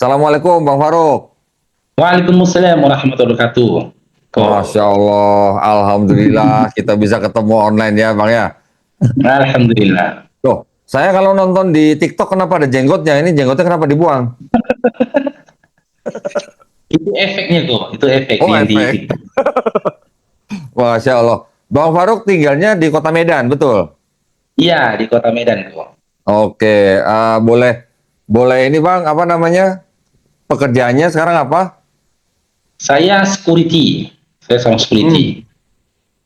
Assalamualaikum Bang Faruk. Waalaikumsalam warahmatullahi wabarakatuh. Masya Kok, Allah, Alhamdulillah kita bisa ketemu online ya Bang ya. alhamdulillah. Loh, saya kalau nonton di TikTok kenapa ada jenggotnya? Ini jenggotnya kenapa dibuang? Itu efeknya kok, itu efek Oh yang di efek. TikTok. Masya Allah. Bang Faruk tinggalnya di kota Medan, betul? Iya, di kota Medan kok. Oke, boleh boleh ini Bang, apa namanya? Pekerjaannya sekarang apa? Saya security, saya sama Hmm, security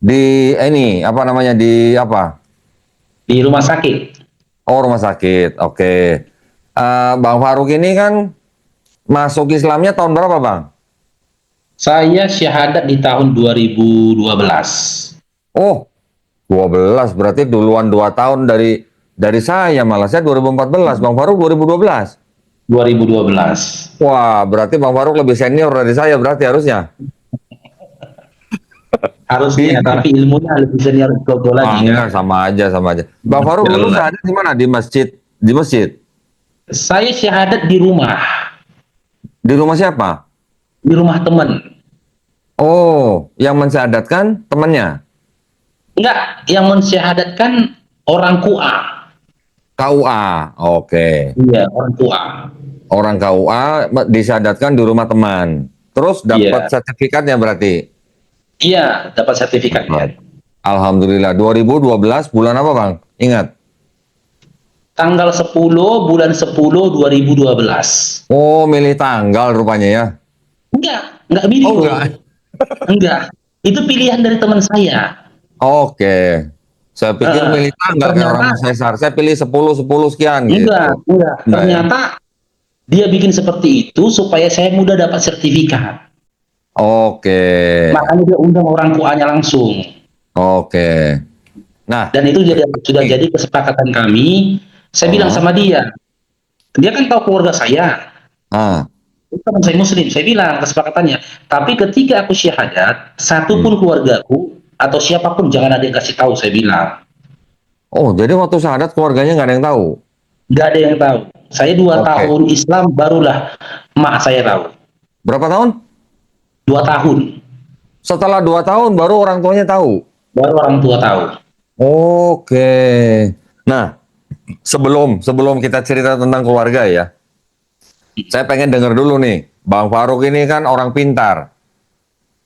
di ini apa namanya di apa? di rumah sakit. Oh rumah sakit. Oke. Bang Faruk ini kan masuk Islamnya tahun berapa Bang? Saya syahadat di tahun 2012. Oh, 12 berarti duluan 2 tahun dari saya, malah saya 2014, Bang Faruk 2012. 2012. Wah, berarti Bang Faruk lebih senior dari saya berarti harusnya. Harusnya, Di tapi ilmunya lebih senior Gogo lagi enggak, kan. sama aja sama aja. Bang Faruk Masya dulu Allah. sehari di mana? Di masjid, di masjid. Saya syahadat di rumah, Di rumah siapa? di rumah teman. Oh, yang mensyahadatkan temannya. Enggak, yang mensyahadatkan orang KUA. KUA. Oke. Iya, orang KUA. Orang KUA disyahadatkan di rumah teman. Terus dapat Iya. sertifikatnya berarti. Iya, dapat sertifikatnya. Alhamdulillah. 2012 bulan apa Bang? Ingat. Tanggal 10 bulan 10 2012. Oh, milih tanggal rupanya ya. Enggak milih Oh, kok. enggak. Enggak. Itu pilihan dari teman saya. Oke. Saya pikir Eh, milih tanggal kayak orang ternyata mau sesar. Saya pilih 10 10 sekian gitu. enggak. Enggak ya? Ternyata dia bikin seperti itu supaya saya mudah dapat sertifikat. Oke. Makanya dia undang orang tuanya langsung. Oke. Nah, Dan itu sudah ini. jadi kesepakatan kami. Saya bilang Oh. sama dia, dia kan tahu keluarga saya. Ah. Teman saya muslim, saya bilang kesepakatannya. Tapi ketika aku syahadat, satu Hmm. pun keluargaku atau siapapun jangan ada yang kasih tahu, saya bilang. Oh, jadi waktu syahadat keluarganya nggak ada yang tahu. Nggak ada yang tahu. Saya 2 Oke. tahun Islam barulah mak saya tahu. Berapa tahun? 2 tahun Setelah 2 tahun baru orang tuanya tahu. baru orang tua tahu. Oke. Nah, sebelum kita cerita tentang keluarga ya, saya pengen dengar dulu nih, Bang Faruk ini kan orang pintar.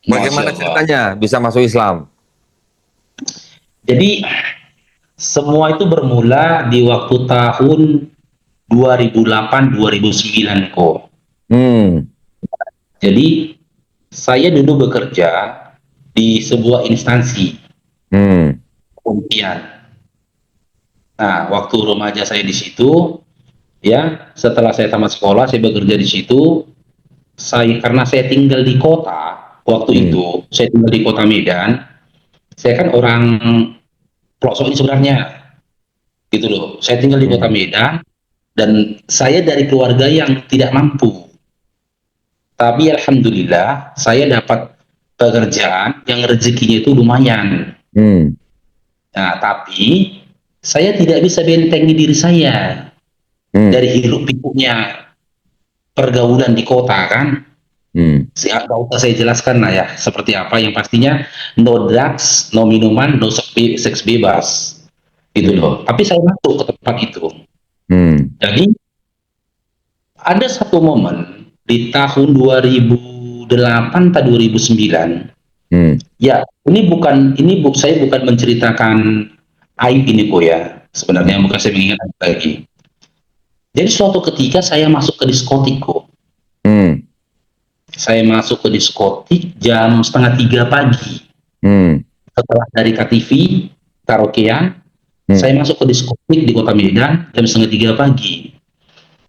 Masya Bagaimana Allah. ceritanya bisa masuk Islam? Jadi semua itu bermula di waktu tahun 2008-2009 kok. Hmm, Jadi saya dulu bekerja di sebuah instansi hmm, kepolisian. Nah, waktu remaja saya di situ, ya, setelah saya tamat sekolah, saya bekerja di situ. Karena saya tinggal di kota, waktu hmm, itu saya tinggal di kota Medan. Saya kan orang pelosok ini sebenarnya, gitu loh. Saya tinggal di kota hmm, Medan dan saya dari keluarga yang tidak mampu. Tapi alhamdulillah saya dapat pekerjaan yang rezekinya itu lumayan. hmm, Nah, tapi saya tidak bisa bentengi diri saya hmm, dari hiruk pikuknya pergaulan di kota kan. hmm, Nggak usah saya jelaskan lah ya seperti apa. Yang pastinya no drugs, no minuman, no seks bebas gitu hmm, loh. Tapi saya masuk ke tempat itu. hmm, Jadi ada satu momen di tahun 2008 atau 2009. hmm, Ya, saya bukan menceritakan aib ini kok ya. Sebenarnya bukan saya mengingat aib lagi. Jadi suatu ketika saya masuk ke diskotik kok. hmm, Saya masuk ke diskotik jam setengah 3 pagi. hmm, Setelah dari KTV, karaokean, hmm, saya masuk ke diskotik di kota Medan jam setengah 3 pagi.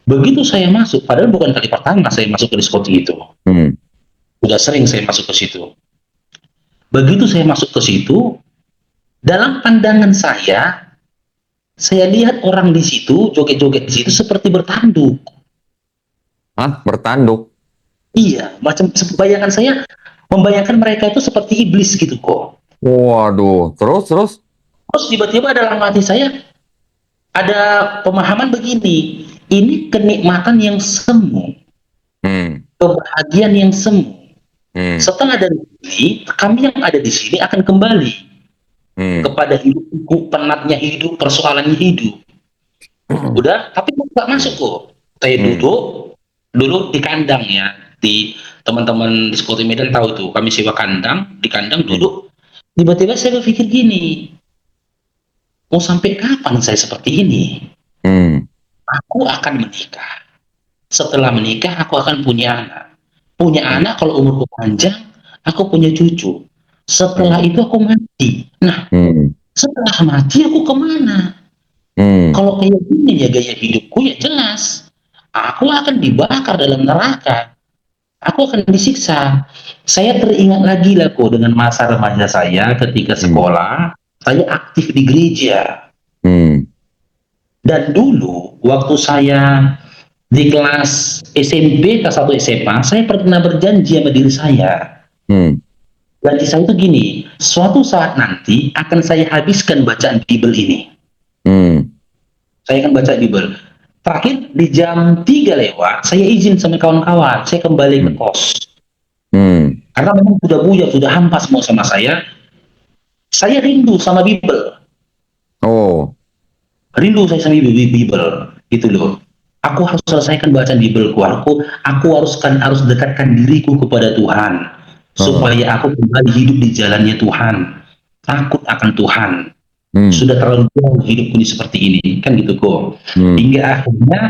Begitu saya masuk, padahal bukan kali pertama saya masuk ke diskotik itu. hmm. Sudah sering saya masuk ke situ. Begitu saya masuk ke situ, dalam pandangan saya lihat orang di situ, joget-joget di situ seperti bertanduk. Ah, bertanduk. Iya, macam bayangan saya membayangkan mereka itu seperti iblis gitu kok. Waduh, terus, Terus tiba-tiba dalam hati saya ada pemahaman begini, ini kenikmatan yang semu. kebahagiaan yang semu. Hmm. Setelah dari sini, kami yang ada di sini akan kembali Hmm. kepada hidup, penatnya hidup, persoalannya hidup. Udah, tapi nggak masuk kok. Saya Hmm. duduk di kandang ya, di teman-teman di Sekoti Medan tahu tuh, kami sewa kandang, di kandang Hmm. duduk. Tiba-tiba saya berpikir gini, mau sampai kapan saya seperti ini? Hmm. Aku akan menikah. Setelah menikah, aku akan punya anak. Punya Hmm. anak kalau umurku panjang, aku punya cucu. Setelah Hmm. itu aku mati. Nah, Hmm. setelah mati aku kemana? Hmm. Kalau kayak gini ya gaya hidupku ya jelas. Aku akan dibakar dalam neraka. Aku akan disiksa. Saya teringat lagi lah kok dengan masa remaja saya ketika Hmm. sekolah. Saya aktif di gereja. Hmm. Dan dulu waktu saya di kelas SMP, kelas 1 SMA, saya pernah berjanji sama diri saya. Hmm. Janji saya itu gini, suatu saat nanti akan saya habiskan bacaan Bible ini. Hmm. Saya akan baca Bible. Terakhir di jam 3 lewat, saya izin sama kawan-kawan, saya kembali ke Hmm. kos. Hmm. Karena memang sudah buyar, sudah hampas semua sama saya. Saya rindu sama Bible. Oh. Rindu saya sama Bible. Gitu loh. Aku harus selesaikan bacaan Bibelku. Aku harus dekatkan diriku kepada Tuhan. Oh. Supaya aku kembali hidup di jalannya Tuhan. Takut akan Tuhan. Hmm. Sudah terlalu jauh hidupku ini seperti ini. Kan gitu kok. Hmm. Hingga akhirnya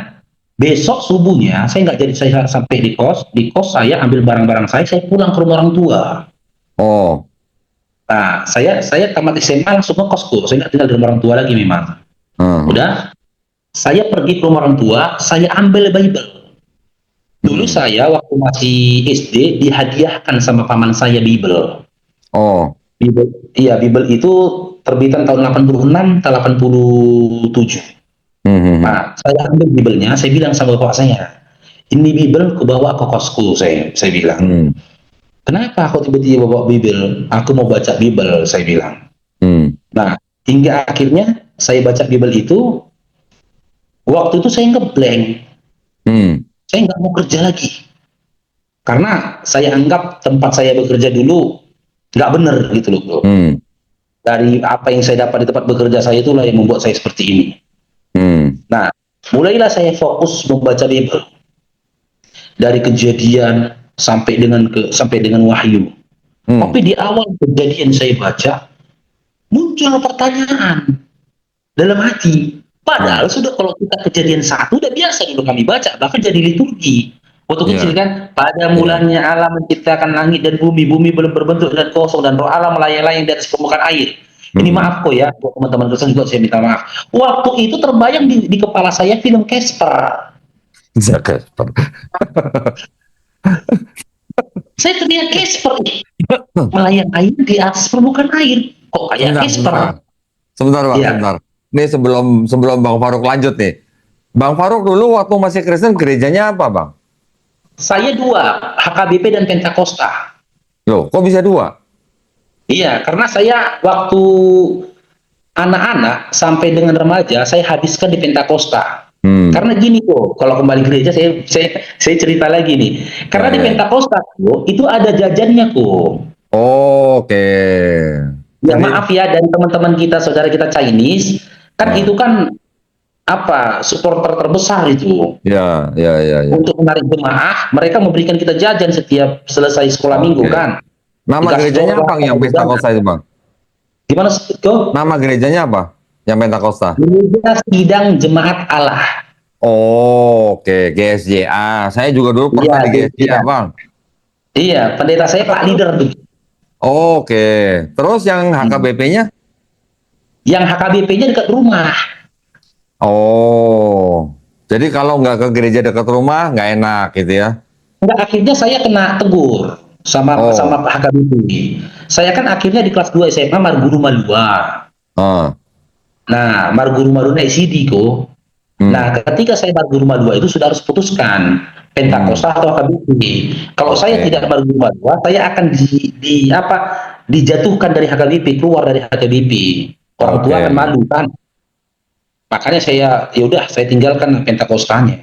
besok subuhnya saya nggak jadi saya sampai di kos saya ambil barang-barang saya pulang ke rumah orang tua. Oh. Nah, saya tamat SMA langsung ke kosku. Saya nggak tinggal di rumah orang tua lagi memang. Oh. Udah, saya pergi ke rumah orang tua, saya ambil Bible. Dulu Hmm. saya waktu masih SD dihadiahkan sama paman saya Bible. Oh. Bible, iya Bible itu terbitan tahun 86 atau 87. Hmm. Hmm. Hmm. Nah, saya ambil Bible-nya, saya bilang sama bapak saya, ini Bible ku bawa ke kosku, saya bilang. Hmm. Kenapa aku tiba-tiba bawa Bible? Aku mau baca Bible, saya bilang. Hmm. Nah, hingga akhirnya saya baca Bible itu, waktu itu saya ngeblank, Hmm. saya nggak mau kerja lagi. Karena saya anggap tempat saya bekerja dulu nggak benar gitu loh, bro. Hmm. Dari apa yang saya dapat di tempat bekerja saya itulah yang membuat saya seperti ini. Hmm. Nah, mulailah saya fokus membaca Bible dari kejadian sampai dengan wahyu. Hmm. Tapi di awal kejadian saya baca muncul pertanyaan dalam hati. Hmm. Padahal sudah kalau kita kejadian satu udah biasa dulu kami baca, bahkan jadi liturgi. Waktu kecil Ya. kan, pada Ya. mulanya Allah menciptakan langit dan bumi belum berbentuk dan kosong dan roh Allah melayang-layang di atas permukaan air. Ini Hmm. maaf kok ya, buat teman-teman Kristen juga saya minta maaf. Waktu itu terbayang di kepala saya film Casper. Zakat. Saya terlihat Casper melayang air di atas permukaan air. Kok kayak Sebentar, Casper? sebentar. Sebentar, Bang, Ya, sebentar. Ini sebelum sebelum Bang Faruk lanjut nih. Bang Faruk dulu waktu masih Kristen gerejanya apa, Bang? saya dua, HKBP dan Pentakosta. Loh, kok bisa dua? Iya, karena saya waktu anak-anak sampai dengan remaja saya habiskan di Pentakosta. Hmm. Karena gini kok, kalau kembali gereja saya cerita lagi nih. Ya, Karena di ya. Pentakosta kok itu ada jajannya kok. Oke. Ya Jadi, maaf ya dari teman-teman kita, saudara kita Chinese, kan ah, itu kan apa supporter terbesar itu. ya, ya, ya, ya. Untuk menarik jemaah, mereka memberikan kita jajan setiap selesai sekolah minggu Oke. kan. Nama Dikasih gerejanya coklat, apa yang kasih jajan. Pentakosta itu, Bang? Gimana itu? Nama gerejanya apa? Yang Pentakosta? Gereja Sidang Jemaat Allah. Oh, oke, GSJA. Saya juga dulu Iya, pernah di iya. GSJA, Bang. Iya, pendeta saya Pak Leader tuh. Oke. Terus yang Hmm. HKBP-nya? Yang HKBP-nya dekat rumah. Oh. Jadi kalau nggak ke gereja dekat rumah, nggak enak gitu ya? Enggak, akhirnya saya kena tegur sama Oh. sama Pak HKBP. Saya kan akhirnya di kelas 2 SMA Marguru Malua. Ah. Nah, Marguru Malua naik CD kok. Hmm. Nah, ketika saya Marguru Malua itu sudah harus putuskan Hmm. Pentakosta atau HKBP. Kalau saya Oke. tidak Marguru Malua, saya akan dijatuhkan dari HKBP, keluar dari HKBP. Orang tua akan Oke. malu kan. Makanya ya udah saya tinggalkan Pentakostanya.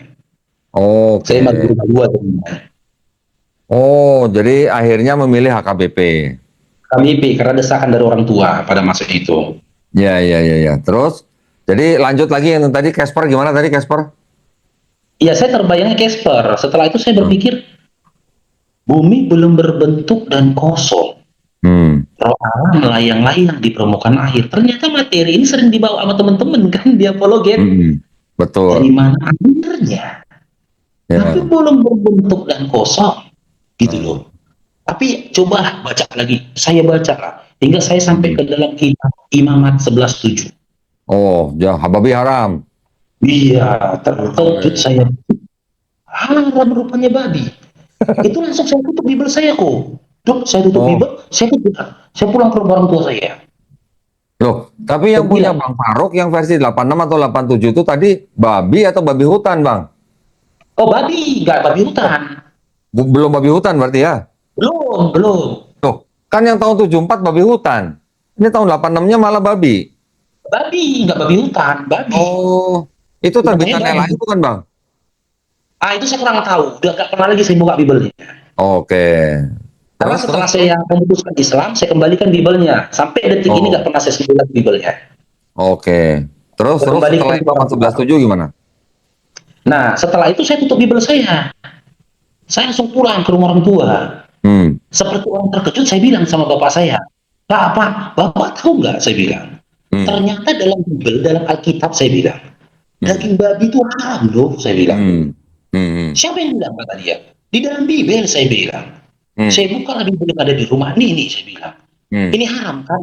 Saya Oke. Marguru Malua teman. Oh, jadi akhirnya memilih HKBP. KBP karena desakan dari orang tua pada masa itu. Ya, ya, ya, ya. Terus, jadi lanjut lagi yang tadi Casper gimana tadi Casper? Ya saya terbayangnya Casper. Setelah itu saya Hmm. berpikir, bumi belum berbentuk dan kosong. Hmm. Roh Allah melayang-layang di permukaan air. Ternyata materi ini sering dibawa sama teman-teman kan di apologet. Hmm. Dari Betul. mana airnya? Tapi Ya. belum berbentuk dan kosong. Gitu Hmm. loh. Tapi coba baca lagi. Saya baca lah. Hingga saya sampai Hmm. ke dalam kitab Imamat 11:7. Oh, ya, Hababi haram. Iya, Oh, terkejut ya. saya. Haram rupanya babi. Itu langsung saya tutup Bible saya kok. Dok, saya tutup Oh, Bible, saya keluar. Saya pulang ke rumah orang tua saya. loh, tapi Saya yang punya bilang, Bang Faruk yang versi 86 atau 87 itu tadi babi atau babi hutan, Bang? oh babi, nggak babi hutan. Oh, belum babi hutan berarti ya? Belum, belum. Tuh, kan yang tahun 74 babi hutan. Ini tahun 86-nya malah babi. Babi, nggak babi hutan, babi. Oh, itu Namanya terbitan babi. LA itu kan, Bang? Ah, itu saya kurang tahu. Udah nggak pernah lagi saya buka Bible-nya. Oke. Karena Terus, terus, setelah terus. saya memutuskan Islam, saya kembalikan Bible-nya. Sampai detik ini nggak Oh, pernah saya sentuh lagi Bible-nya. oke. Terus, Saya terus kembalikan setelah ke Imamat orang tua. 11.7 gimana? Nah, setelah itu saya tutup Bible saya. Saya langsung pulang ke rumah orang tua. Hmm, Seperti orang terkejut, saya bilang sama bapak saya, Bapak tahu nggak? Saya bilang, hmm, ternyata dalam Bible, dalam Alkitab, saya bilang, hmm, daging babi itu haram loh, saya bilang. hmm, hmm, Siapa yang bilang, kata dia? Di dalam Bible, saya bilang. hmm, Saya buka Bible yang ada di rumah ini, saya bilang. hmm, Ini haram kan?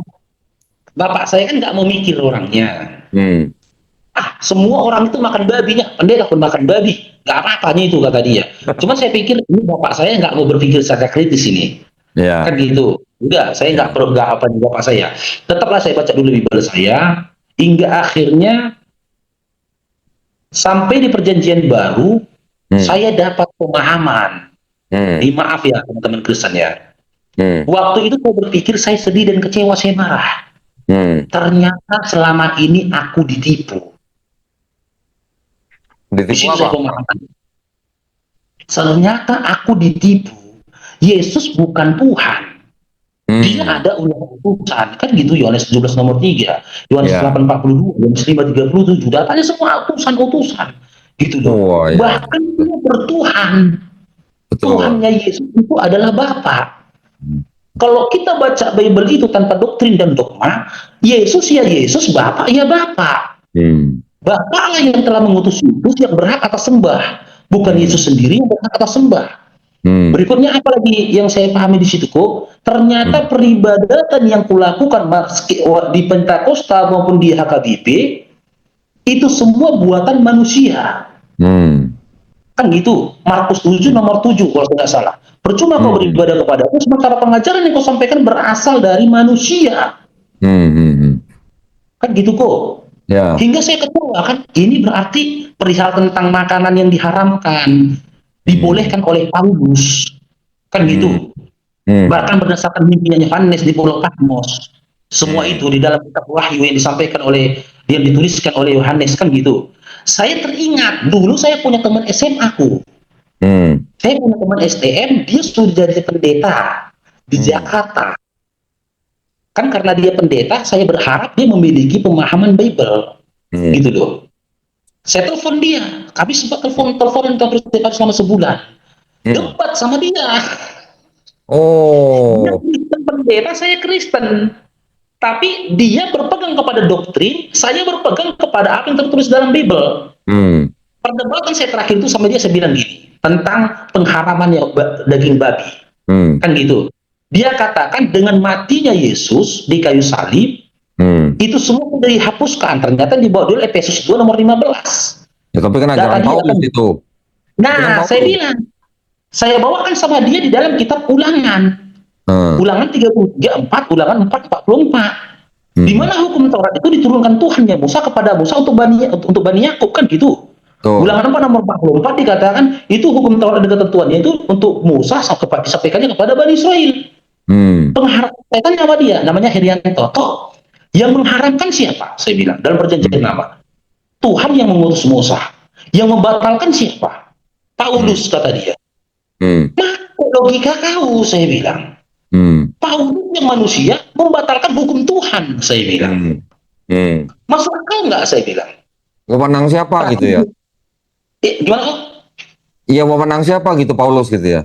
Bapak saya kan nggak mau mikir orangnya. hmm. Ah, semua orang itu makan babinya. Pendeta pun makan babi. Nggak apa-apanya itu, kata dia. Cuma saya pikir, ini bapak saya nggak mau berpikir secara kritis ini. Kan Ya, gitu. Enggak, saya nggak ya. perlu nggak apa di bapak saya. Tetaplah saya baca dulu Bible saya, hingga akhirnya sampai di perjanjian baru, Hmm, saya dapat pemahaman. hmm, Maaf ya teman-teman Kristen ya. hmm, Waktu itu saya berpikir saya sedih dan kecewa, saya marah. hmm. Ternyata selama ini aku ditipu. Di Ditipu situ apa? saya pemahaman. Ternyata aku ditipu. Yesus bukan Tuhan. Dia Hmm, ada utusan. Kan gitu Yohanes 17 nomor 3. Yohanes ya. 8:42, Yohanes 5:37. Datanya semua utusan-utusan. Gitu loh. Oh, ya. Bahkan dia bertuhan. Betul. Tuhannya Yesus itu adalah Bapa. Hmm, Kalau kita baca Bible itu tanpa doktrin dan dogma, Yesus ya Yesus, Bapa ya Bapa. hmm, Bapa lah yang telah mengutus Yesus yang berhak atas sembah. Bukan hmm, Yesus sendiri yang berhak atas sembah. hmm, Berikutnya apa lagi yang saya pahami di situ kok? Ternyata hmm, peribadatan yang kulakukan di Pentakosta maupun di HKBP itu semua buatan manusia. hmm, Kan gitu. Markus 7 nomor 7 kalau tidak salah. Percuma kau hmm, beribadah kepadaku sementara pengajaran yang kau sampaikan berasal dari manusia. hmm, hmm. Kan gitu kok. Ya. Hingga saya kecewa kan, ini berarti perihal tentang makanan yang diharamkan, Hmm, dibolehkan oleh Paulus. Kan hmm, gitu. hmm, Bahkan berdasarkan mimpinya Yohanes di Pulau Patmos. Semua hmm, itu di dalam kitab Wahyu yang disampaikan oleh yang dituliskan oleh Yohanes kan gitu. Saya teringat dulu saya punya teman SMA aku. hmm, Saya punya teman STM, dia sudah jadi pendeta di hmm, Jakarta. Kan karena dia pendeta, saya berharap dia memiliki pemahaman Bible. hmm, Gitu loh. Saya telepon dia, kami sempat teleponan selama sebulan. hmm. Debat sama dia. Dia Oh, Kristen pendeta, saya Kristen. Tapi dia berpegang kepada doktrin, saya berpegang kepada apa yang tertulis dalam Bible. hmm, Perdebatan saya terakhir itu sama dia, saya bilang gini, tentang pengharaman daging babi. hmm, Kan gitu. Dia katakan dengan matinya Yesus di kayu salib, hmm. itu semua sudah dihapuskan. Ternyata dibawa dulu Efesus 2 nomor 15. Ya, tapi kan Data ajaran dia Paulus kan. itu. Itu kan Nah, saya Paulus. bilang, saya bawakan sama dia di dalam kitab Ulangan. Hmm, Ulangan 33, 4, Ulangan 4, 44. Di hmm. mana hukum Taurat itu diturunkan Tuhan ya Musa kepada Musa untuk Bani Yakub kan gitu. Tuh. Ulangan 4 nomor 44 dikatakan itu hukum Taurat dan ketentuannya itu untuk Musa disampaikannya kepada Bani Israel. Hmm, Pengharap setan nama dia, namanya Herianto. Toh, yang mengharamkan siapa? Saya bilang dalam perjanjian hmm, lama. Tuhan yang mengutus Musa. Yang membatalkan siapa? hmm, Paulus kata dia. hmm. Nah, logika kau, saya bilang. Hmm. Paulus yang manusia membatalkan hukum Tuhan, saya bilang. Hmm. Hmm. Masuk akal nggak, saya bilang. Wewenang siapa gitu ya? Gimana kok? Iya, wewenang siapa gitu Paulus gitu ya?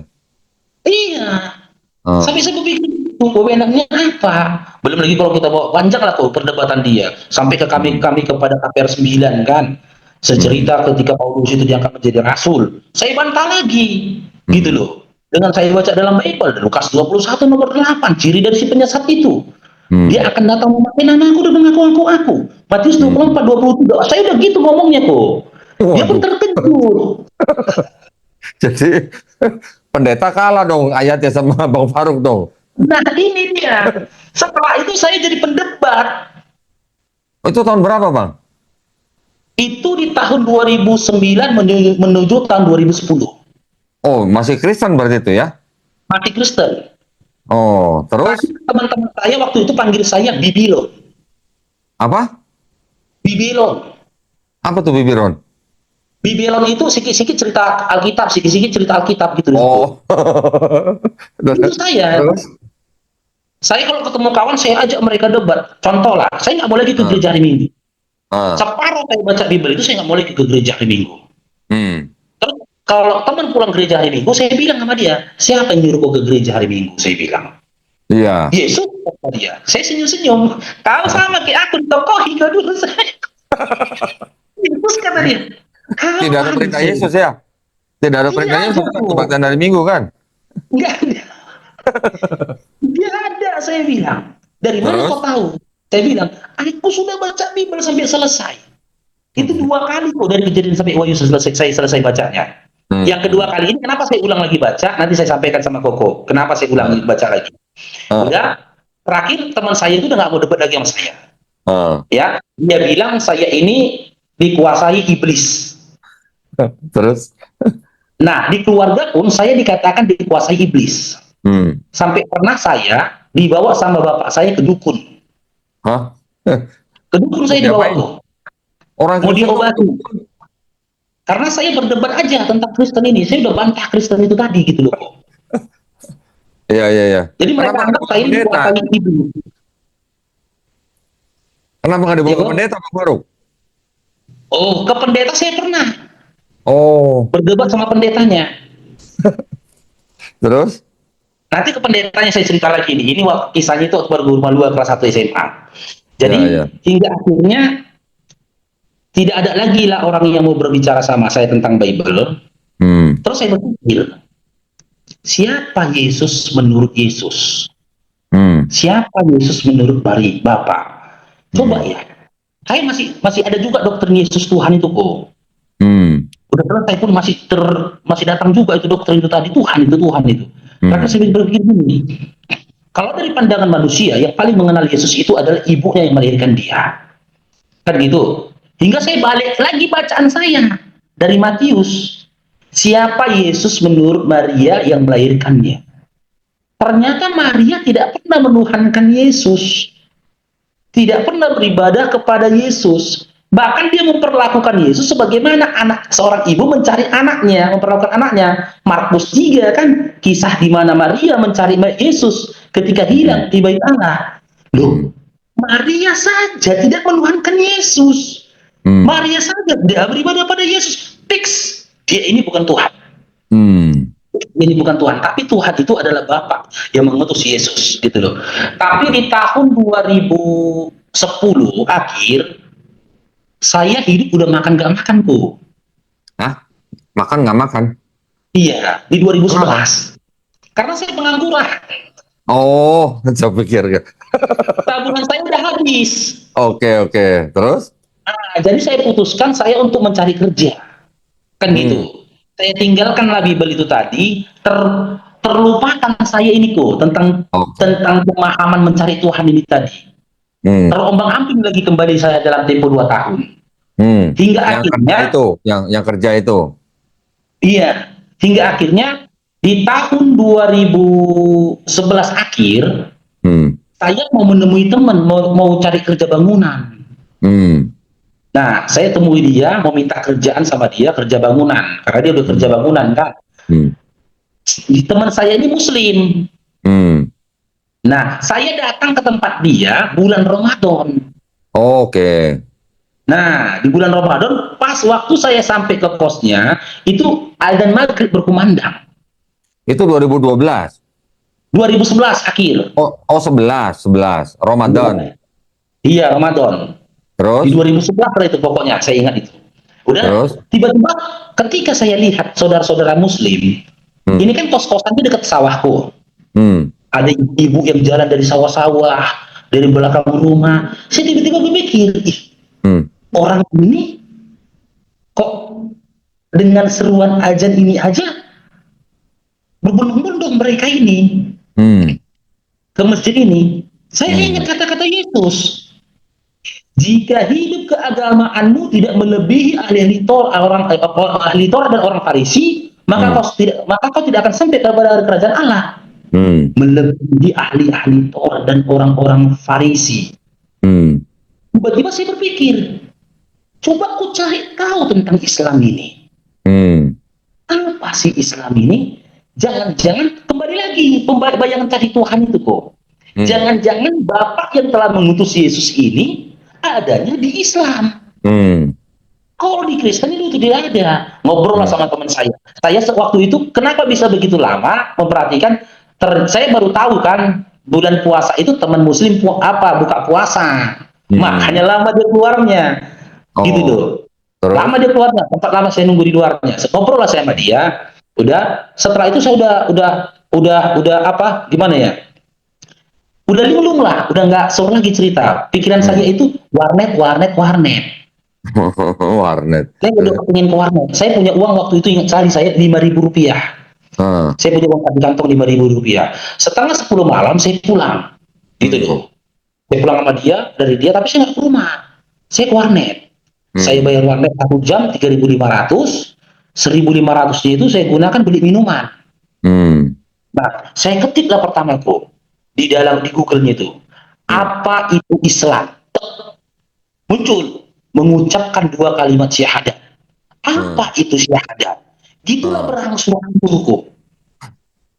Iya. Ah. Sampai saya berpikir, wewenangnya apa? Belum lagi kalau kita bawa panjang lah tuh perdebatan dia. Sampai ke kami kepada KPR 9 kan. Secerita ketika Paulus itu diangkat menjadi rasul. Saya bantah lagi. Gitu Hmm. loh. Dengan saya baca dalam Bible, Lukas 21 nomor 8, ciri dari si penyesat itu. Hmm. Dia akan datang memakai namaku dan mengaku aku. Matius 24, 23. Saya udah gitu ngomongnya kok. Dia pun Waduh. terkejut. Jadi pendeta kalah dong ayatnya sama Bang Faruk dong. Nah ini dia. Setelah itu saya jadi pendebat. Oh, itu tahun berapa Bang? Itu di tahun 2009 menuju tahun 2010. Oh, masih Kristen berarti itu ya? Mati Kristen. Oh, terus Teman-teman saya waktu itu panggil saya Bibilon. apa? Bibilon. Apa tuh Bibiron? Bibilon itu sikit-sikit cerita Alkitab, sikit-sikit cerita Alkitab gitu. Oh. Itu saya. Terus? Saya kalau ketemu kawan, saya ajak mereka debat. Contoh lah, saya nggak boleh lagi ke Ah. gereja hari Minggu. Ah. Separuh saya baca Bible itu saya nggak boleh ke gereja hari Minggu. Hmm. Terus kalau teman pulang gereja hari Minggu, saya bilang sama dia, siapa yang nyuruh kau ke gereja hari Minggu? Saya bilang. Iya. Yesus, kata dia. Saya senyum-senyum. Kau sama kayak aku ditokohi kau dulu saya. Yesus, kata dia. Tidak ada Kapan perintah saya? Yesus ya? Tidak ada perintah Tidak Yesus ada, kan kok. kebaktian hari Minggu kan? Enggak ada. Dia ada, saya bilang. Dari mana Terus? kau tahu? Saya bilang, aku sudah baca Bible sampai selesai. Itu 2 kali kok dari Kejadian sampai Wahyu saya selesai bacanya. Hmm. Yang kedua kali ini kenapa saya ulang lagi baca? Nanti saya sampaikan sama Koko. Kenapa saya ulang baca lagi? Ah. Udah, terakhir teman saya itu udah nggak mau debat lagi sama saya. Ah. Ya, dia bilang saya ini dikuasai iblis. Terus? Nah, di keluarga pun saya dikatakan dikuasai iblis. Hmm. Sampai pernah saya dibawa sama bapak saya ke dukun. Hah? Ke dukun saya dibawa Diapain? tuh. Orang Mau Kristen kok diobati. Karena saya berdebat aja tentang Kristen ini. Saya udah bantah Kristen itu tadi gitu loh. Iya, iya, iya. Jadi mereka Kenapa nggak anggap dibawa saya ini pendeta? dikuasai iblis. Kenapa nggak dibawa Ya, ke Bang. pendeta, Bang Faruk? Oh, ke pendeta saya pernah Oh, berdebat sama pendetanya. terus? Nanti ke pendetanya saya cerita lagi ini. Ini kisahnya itu waktu baru dua kelas 1 SMA. Jadi Ya, ya. hingga akhirnya tidak ada lagi lah orang yang mau berbicara sama saya tentang Bible. Hmm. Terus saya berpikir, siapa Yesus menurut Yesus? Hmm. Siapa Yesus menurut Bapak? Coba ya. Saya masih ada juga doktrin Yesus Tuhan itu kok. Hmm. Udah selesai pun masih datang juga itu doktrin itu tadi, Tuhan itu. Karena saya berpikir gini, kalau dari pandangan manusia yang paling mengenal Yesus itu adalah ibunya yang melahirkan dia. Kan gitu. Hingga saya balik lagi bacaan saya dari Matius. Siapa Yesus menurut Maria yang melahirkannya? Ternyata Maria tidak pernah menuhankan Yesus. Tidak pernah beribadah kepada Yesus. Bahkan dia memperlakukan Yesus sebagaimana seorang ibu mencari anaknya, memperlakukan anaknya. Markus 3 kan, kisah di mana Maria mencari Yesus ketika hilang di bait Allah. Loh, Maria saja tidak menuhankan Yesus. Maria saja tidak beribadah pada Yesus. Fix, dia ini bukan Tuhan. Ini bukan Tuhan, tapi Tuhan itu adalah Bapa yang mengutus Yesus, gitu loh. Tapi di tahun 2010 akhir, saya hidup udah makan gak makan kok. Hah? Makan nggak makan? Iya, di 2011. Karena saya pengangguran. Oh, saya pikir. Tabungan saya udah habis. Oke, oke. Terus? Nah, jadi saya putuskan saya untuk mencari kerja. Kan gitu. Saya tinggalkanlah Bible itu tadi, terlupakan saya ini kok tentang pemahaman mencari Tuhan ini tadi. Terombang-ambing lagi kembali saya dalam tempo 2 tahun. Hingga yang akhirnya kerja itu, yang kerja itu. Iya, hingga akhirnya di tahun 2011 akhir saya mau menemui teman mau cari kerja bangunan. Nah, saya temui dia, mau minta kerjaan sama dia, kerja bangunan. Karena dia udah kerja bangunan, kan. teman saya ini Muslim. Hmm. Nah, saya datang ke tempat dia bulan Ramadan. Oke. Nah, di bulan Ramadan, pas waktu saya sampai ke kosnya, itu adzan maghrib berkumandang. Itu 2012. 2011 akhir. Oh 11 Ramadan. Iya, Ramadan. Di Terus? 2011 itu pokoknya, saya ingat itu. Udah, Terus? tiba-tiba ketika saya lihat saudara-saudara Muslim, Hmm. ini kan kos-kosan itu dekat sawahku. Hmm. Ada ibu yang jalan dari sawah-sawah, dari belakang rumah. Saya tiba-tiba berpikir, ih, Hmm. orang ini kok dengan seruan azan ini aja berbondong-bondong mereka ini Hmm. ke masjid ini. Saya Hmm. ingat kata-kata Yesus. Jika hidup keagamaanmu tidak melebihi ahli Torah dan orang Farisi, maka kau tidak akan sampai kepada kerajaan Allah. Hmm. Melebihi ahli Torah dan orang-orang Farisi. Hmm. Tiba-tiba saya berpikir, coba aku cari tahu tentang Islam ini. Hmm. Apa sih Islam ini? Jangan-jangan kembali lagi bayangan tadi Tuhan itu kok. Hmm. Jangan-jangan Bapak yang telah mengutus Yesus ini adanya di Islam. Hmm. Kalau di Kristen itu tidak ada. Ngobrol lah sama teman saya. Saya waktu itu kenapa bisa begitu lama memperhatikan? Saya baru tahu kan bulan puasa itu teman Muslim buka puasa. Makanya lama dia keluarnya. Gitu Oh. loh. Terus? Lama dia keluarnya. Tempat lama saya nunggu di luarnya. Ngobrol lah saya sama dia. Udah. Setelah itu saya udah apa? Gimana ya? Udah linglung lah, udah nggak sore lagi cerita. Pikiran saya itu warnet. Warnet. Saya udah kepingin ke warnet. Saya punya uang waktu itu ingat sekali saya Rp5.000. Saya punya uang di kantong Rp5.000. Setengah 10 malam saya pulang, gitu loh. Saya pulang sama dia dari dia, tapi saya nggak ke rumah. Saya ke warnet. Saya bayar warnet 1 jam 3.500. 1.500-nya itu saya gunakan beli minuman. Nah, saya ketiklah pertama kok di Google-nya itu apa itu Islam, muncul mengucapkan 2 kalimat syahadat. Apa itu syahadat? Gitulah berangsur-angsur kok.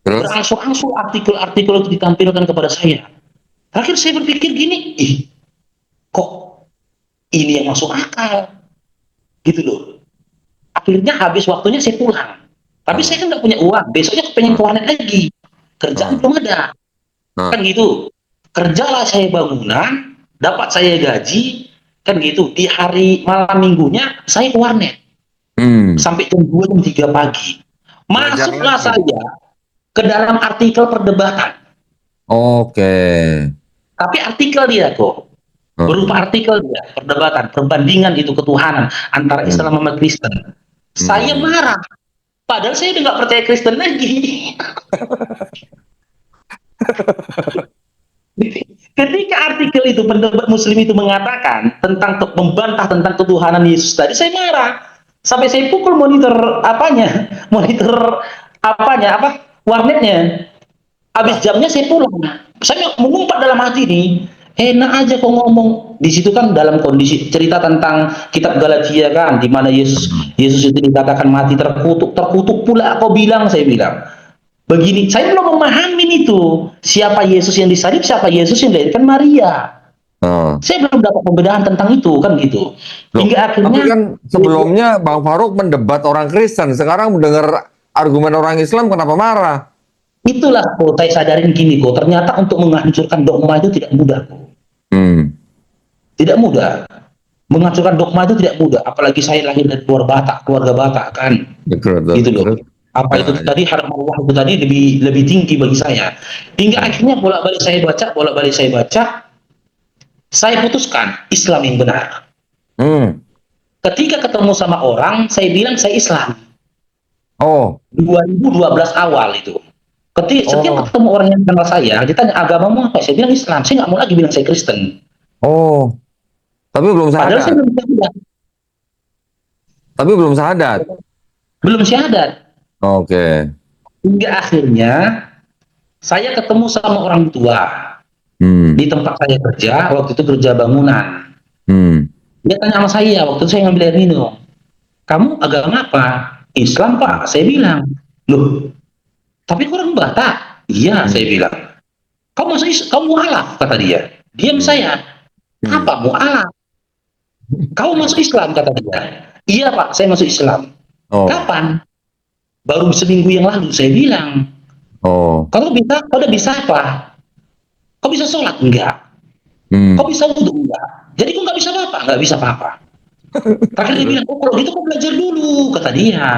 Berangsur-angsur artikel-artikel itu ditampilkan kepada saya. Akhir saya berpikir gini, kok ini yang masuk akal, gitu loh. Akhirnya habis waktunya saya pulang. Tapi saya kan nggak punya uang. Besoknya pengen ke warnet lagi. Kerjaan belum ada. Kan gitu. Kerjalah saya bangunan, dapat saya gaji, kan gitu. Di hari malam minggunya saya ke warnet. Sampai jam 2 jam 3 pagi. Masuklah saya ke dalam artikel perdebatan. Oke. Tapi artikel dia kok. Berupa artikel dia, perdebatan, perbandingan itu ketuhanan antara Islam sama Kristen. Saya marah. Padahal saya udah nggak percaya Kristen lagi. Ketika artikel itu pendapat Muslim itu mengatakan tentang membantah tentang ketuhanan Yesus tadi, saya marah. Sampai saya pukul monitor warnetnya. Habis jamnya saya pulang. Saya mengumpat dalam hati nih, enak aja kok ngomong. Di situ kan dalam kondisi cerita tentang kitab Galatia kan, di mana Yesus itu dikatakan mati terkutuk pula kau bilang, saya bilang. Begini, saya belum memahami itu. Siapa Yesus yang disalib, siapa Yesus yang dilahirkan Maria. Saya belum dapat pembedahan tentang itu, kan gitu. Hingga akhirnya. Tapi kan sebelumnya Bang Farouk mendebat orang Kristen, sekarang mendengar argumen orang Islam, kenapa marah? Itulah kok saya sadarin gini kok, ternyata untuk menghancurkan dogma itu tidak mudah kok. Tidak mudah. Menghancurkan dogma itu tidak mudah, apalagi saya lahir dari keluarga Batak kan. Gitu loh. Apa itu tadi harap Allah itu tadi lebih tinggi bagi saya. Hingga akhirnya bolak-balik saya baca, saya putuskan Islam yang benar. Ketika ketemu sama orang, saya bilang saya Islam. 2012 awal itu. Setiap ketemu orang yang kenal saya, ditanya agamamu apa? Saya bilang Islam. Saya nggak mau lagi bilang saya Kristen. Tapi belum syahadat. Padahal saya belum syahadat. Tapi belum syahadat. Belum syahadat. Oke. Hingga akhirnya saya ketemu sama orang tua di tempat saya kerja. Waktu itu kerja bangunan. Dia tanya sama saya. Waktu itu saya ngambil air minum. Kamu agama apa? Islam Pak. Saya bilang. Loh. Tapi kau orang Batak. Iya, saya bilang. Kau mualaf, kata dia. Diam saya. Hmm. Apa mualaf? Kau masuk Islam, kata dia. Iya Pak, saya masuk Islam. Oh, Kapan? Baru seminggu yang lalu, saya bilang. oh, Kau udah bisa apa? Kau bisa sholat? Enggak. Kau hmm, bisa wudhu? Enggak. Jadi kau nggak bisa apa? Nggak bisa apa-apa. Terakhir dia bilang, oh kalau gitu kau belajar dulu, kata dia.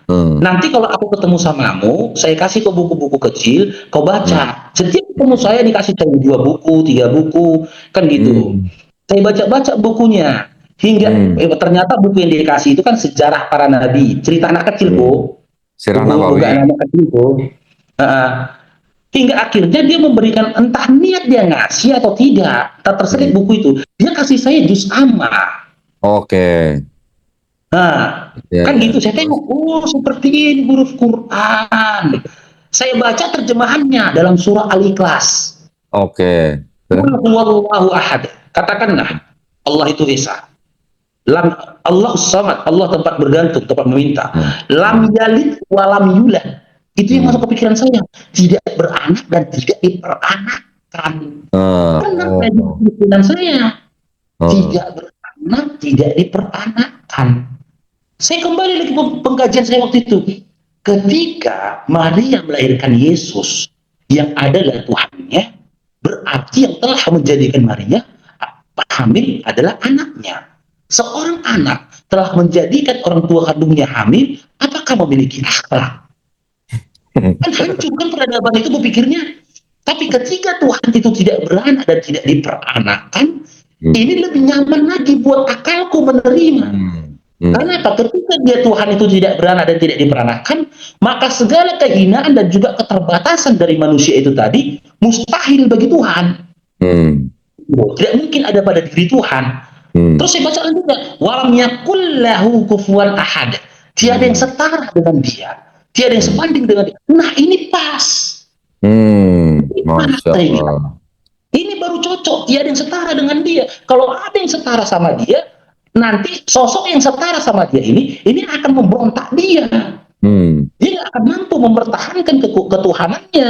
hmm, Nanti kalau aku ketemu samamu, saya kasih kau buku-buku kecil, kau hmm, baca. Setiap ketemu saya dikasih saya 2 buku, 3 buku, kan gitu. hmm, Saya baca-baca bukunya. Hingga hmm, ternyata buku yang dikasih itu kan sejarah para nabi, cerita anak kecil hmm. kok, Sirah buku Nabawi. anak kecil kok. Heeh. Hingga akhirnya dia memberikan entah niat dia ngasih atau tidak, tak terselip Hmm. buku itu. Dia kasih saya juz amma. Oke, Nah, ya, kan ya. gitu. Saya Terus, tengok, oh seperti ini huruf Quran. Saya baca terjemahannya dalam surah Al-Ikhlas. oke. Qul huwallahu ahad. Katakanlah, Allah itu Esa. Lam, Allah samad, Allah tempat bergantung, tempat meminta. Hmm, Lam hmm, yalid wa lam yulad. Itu yang hmm. masuk ke pikiran saya. Tidak beranak dan tidak diperanakkan. Benar Oh, kayak di pikiran saya. oh. Tidak beranak, tidak diperanakkan. Saya kembali lagi ke pengkajian saya waktu itu. Ketika Maria melahirkan Yesus yang adalah Tuhannya, berarti yang telah menjadikan Maria hamil adalah anaknya. Seorang anak telah menjadikan orang tua kandungnya hamil, apakah memiliki akhlak? Kan hancur kan peradaban itu berpikirnya. Tapi ketika Tuhan itu tidak beranak dan tidak diperanakkan, Hmm, ini lebih nyaman lagi buat akalku menerima. hmm, hmm, Karena apa? Ketika dia Tuhan itu tidak beranak dan tidak diperanakkan, maka segala kehinaan dan juga keterbatasan dari manusia itu tadi mustahil bagi Tuhan. hmm, Tidak mungkin ada pada diri Tuhan. hmm, Terus saya baca lanjutnya, walam yakul lahu kufuwan ahad. Tiada yang hmm, setara dengan dia. Tiada yang hmm, sebanding dengan dia. Nah ini pas. Ini pas Masya saya bilang. Allah. Ini baru cocok. Tiada yang setara dengan dia. Kalau ada yang setara sama dia, nanti sosok yang setara sama dia ini akan memberontak dia. Hmm, Dia nggak akan mampu mempertahankan ketuhanannya.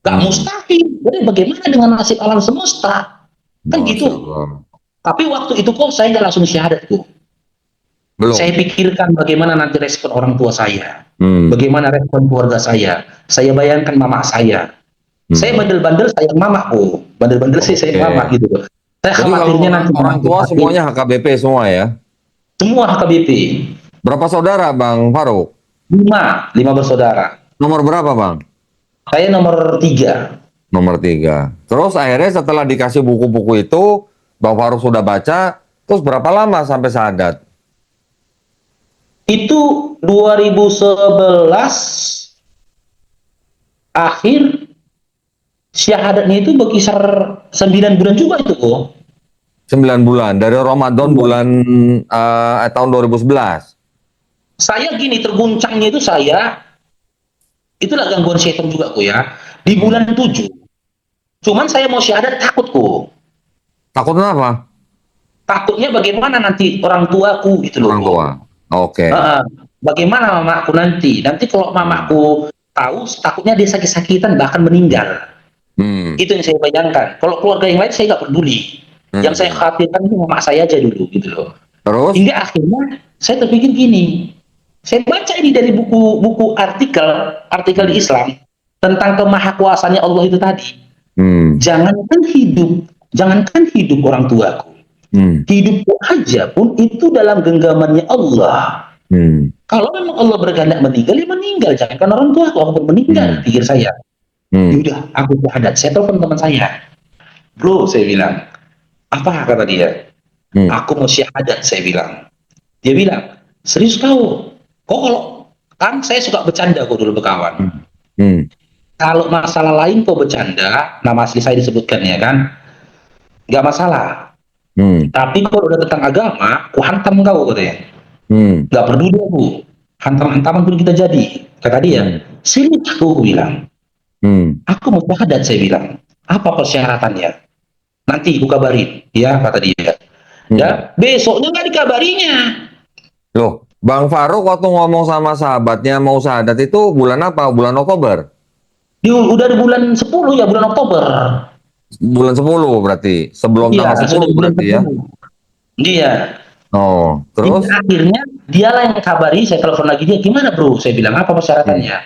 Gak hmm, mustahil. Jadi bagaimana dengan nasib alam semesta? Kan Masya gitu. Allah. Tapi waktu itu kok saya nggak langsung syahadat tuh. Saya Belum. pikirkan bagaimana nanti respon orang tua saya. Hmm, Bagaimana respon keluarga saya. Saya bayangkan mama saya. Saya hmm. bandel-bandel sayang mama. Oh, bandel-bandel sih sayang mama Oke. gitu. Saya Jadi kalau khawatirnya orang nanti orang mama tua sakit. semuanya HKBP semua ya. Semua HKBP. Berapa saudara Bang Faruk? 5 bersaudara. Nomor berapa Bang? Saya nomor 3. Nomor 3. Terus akhirnya setelah dikasih buku-buku itu, Bang Faruk sudah baca, terus berapa lama sampai syahadat? Itu 2011 akhir, syahadatnya itu berkisar 9 bulan juga itu kok. 9 bulan, dari Ramadan bulan tahun 2011. Saya gini, terguncangnya itu itulah gangguan setan juga kok ya. Di Hmm. bulan 7. Cuman saya mau syahadat takut kok. Takutnya apa? Takutnya bagaimana nanti orang tuaku gitu loh Orang kok. tua. Oke. Bagaimana mamaku nanti? Nanti kalau mamaku tahu, takutnya dia sakit-sakitan bahkan meninggal. Hmm. Itu yang saya bayangkan. Kalau keluarga yang lain saya nggak peduli. Hmm. Yang saya khawatirkan itu mama saya aja dulu gitu loh. Terus? Hingga akhirnya saya terpikir gini. Saya baca ini dari buku artikel di Islam tentang kemahakuasaannya Allah itu tadi. Hmm. Jangankan hidup orang tuaku. Hmm. Hidupku aja pun itu dalam genggamannya Allah. Hmm. Kalau memang Allah berkehendak meninggal, ya meninggal. Jangan orang tua walaupun meninggal, pikir saya. Yaudah, aku syahadat. Saya telepon teman saya. Bro, saya bilang. Apa kata dia? Aku mau syahadat, saya bilang. Dia bilang, serius kau? Kok kalau, kan saya suka bercanda kok dulu berkawan. Kalau masalah lain kau bercanda, nama asli saya disebutkan ya kan, nggak masalah. Tapi kalau udah tentang agama, aku hantam kau katanya. Nggak peduli aku, hantam-hantaman pun kita jadi. Kata dia, serius aku bilang. Aku mau syahadat, saya bilang. Apa persyaratannya? Nanti aku kabarin, ya kata dia. Ya, besoknya nggak dikabarinya. Loh, Bang Faruk waktu ngomong sama sahabatnya mau syahadat itu bulan apa? Bulan Oktober? Udah di bulan 10 ya, bulan Oktober. Bulan 10 berarti. Sebelum Iya, tanggal sudah 10 di bulan berarti ya. 10. Iya. Oh, Hingga terus? akhirnya dialah yang kabari, saya telepon lagi dia, gimana bro? Saya bilang, apa Hmm. persyaratannya?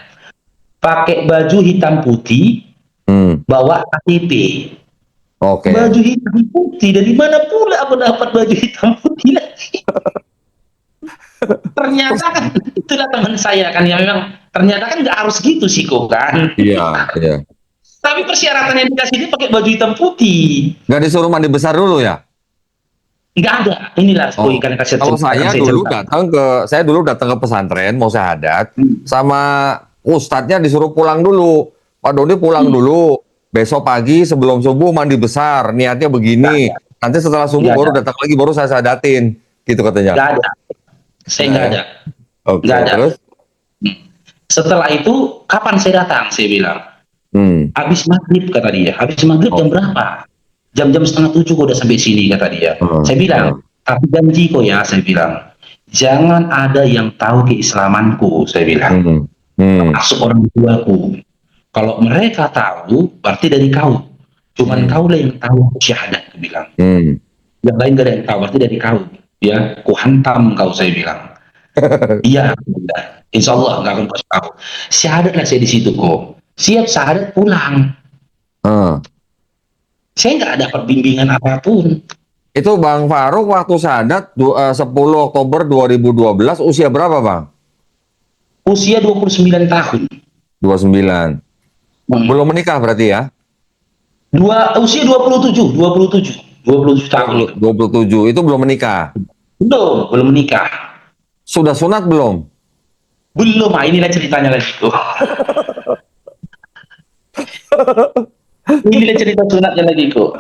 Pakai baju hitam putih, Hmm. bawa KTP. Oke. Baju hitam putih, dari mana pula aku dapat baju hitam putih lagi? Ternyata kan, itulah teman saya kan, yang memang ternyata kan nggak harus gitu sih kok kan. Iya, iya. Tapi persyaratan yang dikasih dia pakai baju hitam putih. Nggak disuruh mandi besar dulu ya? Nggak ada. Inilah, oh Oh, ikan kasih kalau cerita, akan saya cerita. saya dulu datang ke pesantren mau syahadat, Hmm. sama ustadznya disuruh pulang dulu. Pak Doni pulang Hmm. dulu. Besok pagi sebelum subuh mandi besar, niatnya Nggak begini. ada. Nanti setelah subuh Nggak ada. baru datang lagi, baru saya syahadatin. Gitu katanya. Nggak ada. Saya Nah nggak ya. ada. Oke, Nggak ada. terus? Hmm. Setelah itu, kapan saya datang? Saya bilang. Hmm. Habis maghrib, kata dia. Habis maghrib jam Oke. berapa? Jam-jam setengah 7 kok udah sampai sini, kata dia. Saya bilang, tapi janji kok ya, saya bilang. Jangan ada yang tahu keislamanku, saya bilang. Hmm. Hmm. Masuk orang tuaku. Kalau mereka tahu, berarti dari kau. Cuman Hmm. kau lah yang tahu aku syahadat, aku bilang. Hmm. Yang lain gak ada yang tahu, berarti dari kau. Ya, ku hantam kau, saya bilang. Iya, insya Allah nggak akan kasih tahu. Syahadat lah saya di situ kok. Siap syahadat pulang. Ah. Saya nggak dapat bimbingan apapun. Itu Bang Faruk waktu syahadat 10 Oktober 2012 usia berapa Bang? Usia 29 tahun. 29. Hmm. Belum menikah berarti ya? Usia 27, 27, 27 tahun itu. 27 itu belum menikah. Belum menikah. Sudah sunat belum? Belum, inilah ceritanya lagi tuh. Inilah cerita sunatnya lagi kok.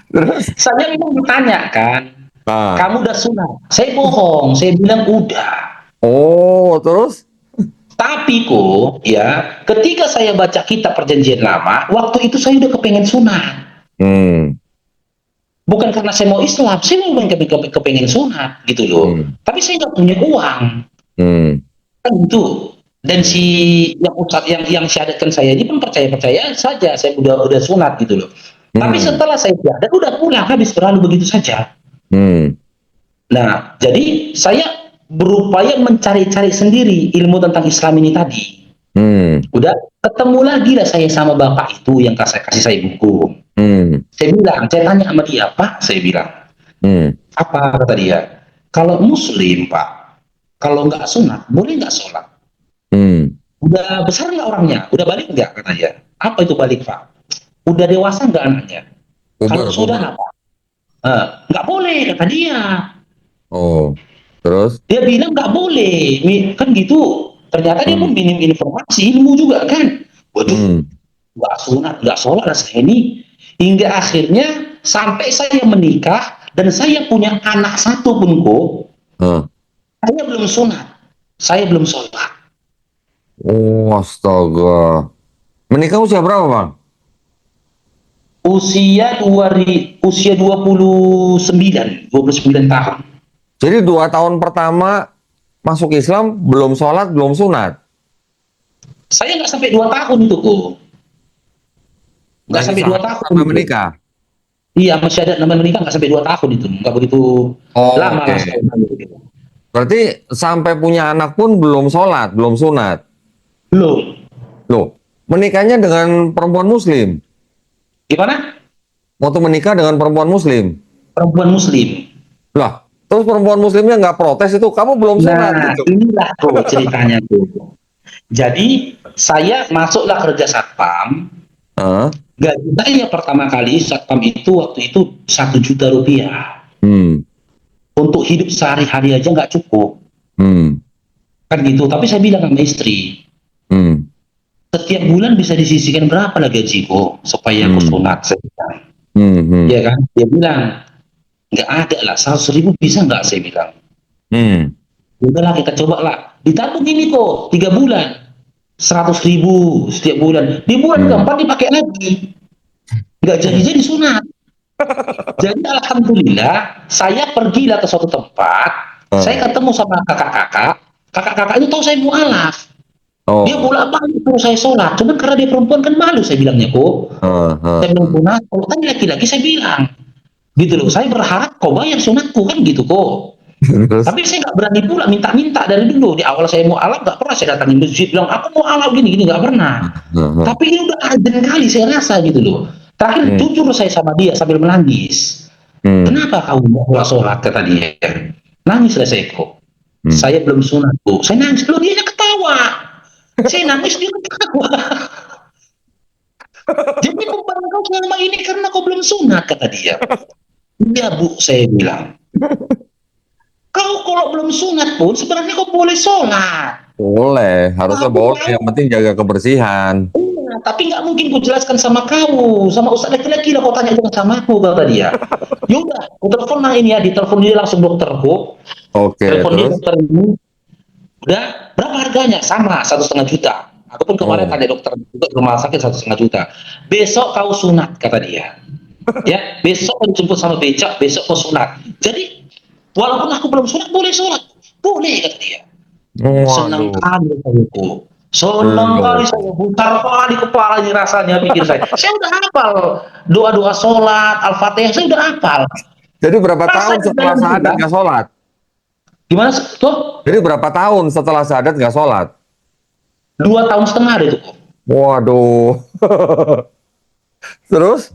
Terus? Saya memang ditanya kan, Nah. kamu udah sunat? Saya bohong, saya bilang udah. Oh, terus? Tapi kok, ya, ketika saya baca kitab perjanjian lama, waktu itu saya udah kepengen sunat. Hmm. Bukan karena saya mau Islam, saya memang kepengen sunat gitu loh. Hmm. Tapi saya nggak punya uang, Hmm. kan gitu. Dan si yang ustadz yang syahadatkan saya ini pun percaya saja, saya udah sunat gitu loh. Tapi Hmm. setelah saya syahadat udah pulang, habis berlalu begitu saja. Hmm. Nah, jadi saya berupaya mencari-cari sendiri ilmu tentang Islam ini tadi. Hmm. Udah ketemu lagi lah saya sama bapak itu yang kasih saya buku. Hmm. Saya bilang, saya tanya sama dia, Pak, saya bilang, Hmm. apa kata dia? Kalau Muslim, Pak, kalau nggak sunat, boleh nggak sholat? Hmm. Udah besar nggak orangnya? Udah balik nggak? Kata dia. Apa itu balik, Pak? Udah dewasa nggak anaknya? Kalau sudah Puber. apa? Nggak boleh, kata dia. Oh, terus? Dia bilang nggak boleh, kan gitu. Ternyata dia pun Hmm. minim informasi, ilmu juga kan. Waduh, Hmm. nggak sunat, nggak sholat lah saya ini. Hingga akhirnya sampai saya menikah dan saya punya anak satu pun kok, Ah. saya belum sunat, saya belum sholat. Oh, astaga. Menikah usia berapa, Bang? Usia 29 tahun. Jadi 2 tahun pertama masuk Islam belum sholat, belum sunat. Saya nggak sampai 2 tahun itu kok. Nggak sampai 2 tahun. Sampai menikah. Iya, masih ada namanya menikah nggak sampai 2 tahun itu, nggak begitu Oh, lama oke. lah setahun gitu. Berarti sampai punya anak pun belum sholat, belum sunat. Belum. Loh, menikahnya dengan perempuan Muslim. Gimana? Waktu menikah dengan perempuan Muslim. Perempuan Muslim. Lah, terus perempuan Muslimnya nggak protes itu, kamu belum sunat Nah, gitu. inilah tuh ceritanya tuh. Jadi saya masuklah kerja satpam. Hah? Gaji saya pertama kali satpam itu waktu itu 1 juta rupiah. Hmm. Untuk hidup sehari-hari aja nggak cukup. Hmm. Kan gitu. Tapi saya bilang sama istri, Hmm. setiap bulan bisa disisihkan berapa lah gajiku supaya aku sunat. Saya bilang. Hmm. Ya kan? Dia bilang, nggak ada lah, 100.000 bisa nggak? Saya bilang. Hmm. Udahlah kita coba lah. Ditabung ini kok 3 bulan. 100.000 setiap bulan. Di bulan keempat dipakai lagi. Nggak jadi sunat. Jadi alhamdulillah saya pergilah ke suatu tempat. Saya ketemu sama kakak-kakak. Kakak-kakak itu tahu saya mualaf. Dia Oh. bolak-balik suruh saya sholat, cuman karena dia perempuan kan malu saya bilangnya kok. Saya bilang sunat, kalau tadi laki-laki saya bilang, gitu loh. Saya berharap kau bayar sunatku kan gitu kok. Terus? Tapi saya nggak berani pula minta-minta dari dulu. Di awal saya mau alam nggak pernah saya datangin masjid bilang aku mau alam gini-gini nggak pernah. Tapi ini udah urgent kali saya rasa gitu loh. Terakhir Hmm. jujur saya sama dia sambil menangis. Hmm. Kenapa kau mau sholat kata dia? Nangis lah saya kok. Hmm. Saya belum sunat bu. Saya nangis loh dia ketawa. Saya nangis dia ketawa. Jadi beban kau selama ini karena kau belum sunat kata dia. Iya bu saya bilang. Kau kalau belum sunat pun sebenarnya kau boleh sholat. Boleh, harusnya Aku boleh. tahu, Yang penting jaga kebersihan. iya, tapi nggak mungkin ku jelaskan sama kamu, sama ustaz laki-laki lah kau tanya juga sama aku kata dia. Yaudah, aku telepon nah ini ya, ditelepon dia langsung dokterku, Oke, telepon dia terus? dokter ini, udah berapa harganya? Sama 1,5 juta. Aku pun kemarin Oh. tanya dokter juga ke rumah sakit 1,5 juta. Besok kau sunat kata dia. Ya, besok kau dijemput sama becak, besok kau sunat. Jadi walaupun aku belum sunat, boleh sholat, boleh kata dia. Senang Waduh. kali saya itu. Senang kali Loh. saya, putar kali kepala ini rasanya pikir saya. Saya udah hafal doa-doa sholat, Al-Fatihah, saya udah hafal. Jadi berapa tahun Rasanya setelah dalam syahadat bulan, nggak sholat? gimana tuh? Jadi berapa tahun setelah syahadat nggak sholat? 2 tahun setengah itu. Waduh. Terus?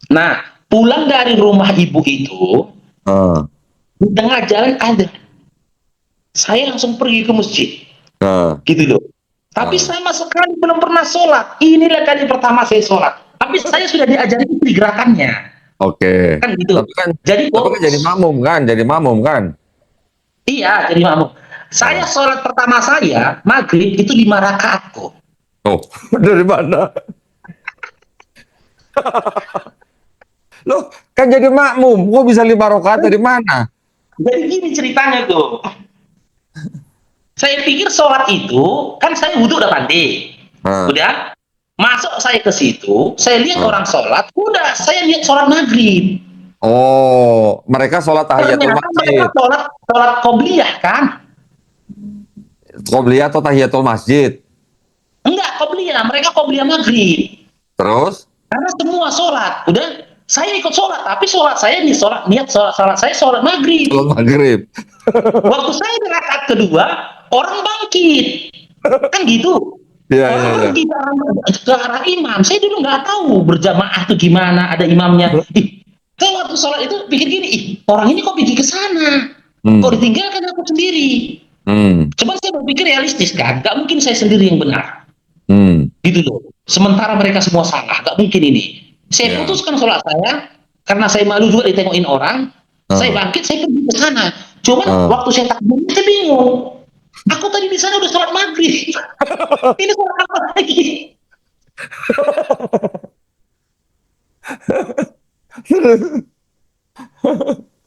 Nah, pulang dari rumah ibu itu, Nah, di tengah jalan ada. Saya langsung pergi ke masjid, nah, gitu loh. Tapi nah. sama sekali belum pernah sholat. Inilah kali pertama saya sholat. Tapi saya sudah diajari di gerakannya, Oke. kan gitu. Tapi kan, Jadi tapi kok kan jadi makmum kan? Jadi makmum kan? iya, jadi makmum. Saya Nah. sholat pertama saya, maghrib itu 5 rakaat kok. Oh, dari mana? Loh, kan jadi makmum. Kok bisa 5 rakaat dari mana? Jadi gini ceritanya tuh. Saya pikir sholat itu, kan saya wudhu udah pandai. Nah, Udah, masuk saya ke situ, saya lihat nah. orang sholat, udah, saya lihat sholat maghrib. Oh, mereka sholat tahiyatul Ternyata mereka masjid. sholat qobliyah kan? Qobliyah atau tahiyatul masjid. Enggak, qobliyah, mereka qobliyah maghrib. Terus? Karena semua sholat, udah, saya ikut sholat, tapi sholat saya nih, niat sholat saya sholat maghrib. Sholat maghrib. Waktu saya di rakaat kedua, orang bangkit. Kan gitu. Iya, iya, Orang iya. pergi ke arah imam. Saya dulu nggak tahu berjamaah itu gimana, ada imamnya. Saya waktu sholat itu pikir gini, orang ini kok pergi ke sana? Kok Hmm. ditinggalkan aku sendiri? Hmm. Coba saya berpikir realistis kan, nggak mungkin saya sendiri yang benar. Hmm. Gitu loh. Sementara mereka semua salah, nggak mungkin ini. Saya Ya. putuskan sholat saya, karena saya malu juga ditengokin orang, saya bangkit, saya pergi ke sana. Cuman waktu saya takbir, saya bingung. Aku tadi di sana udah sholat maghrib. Ini sholat apa lagi?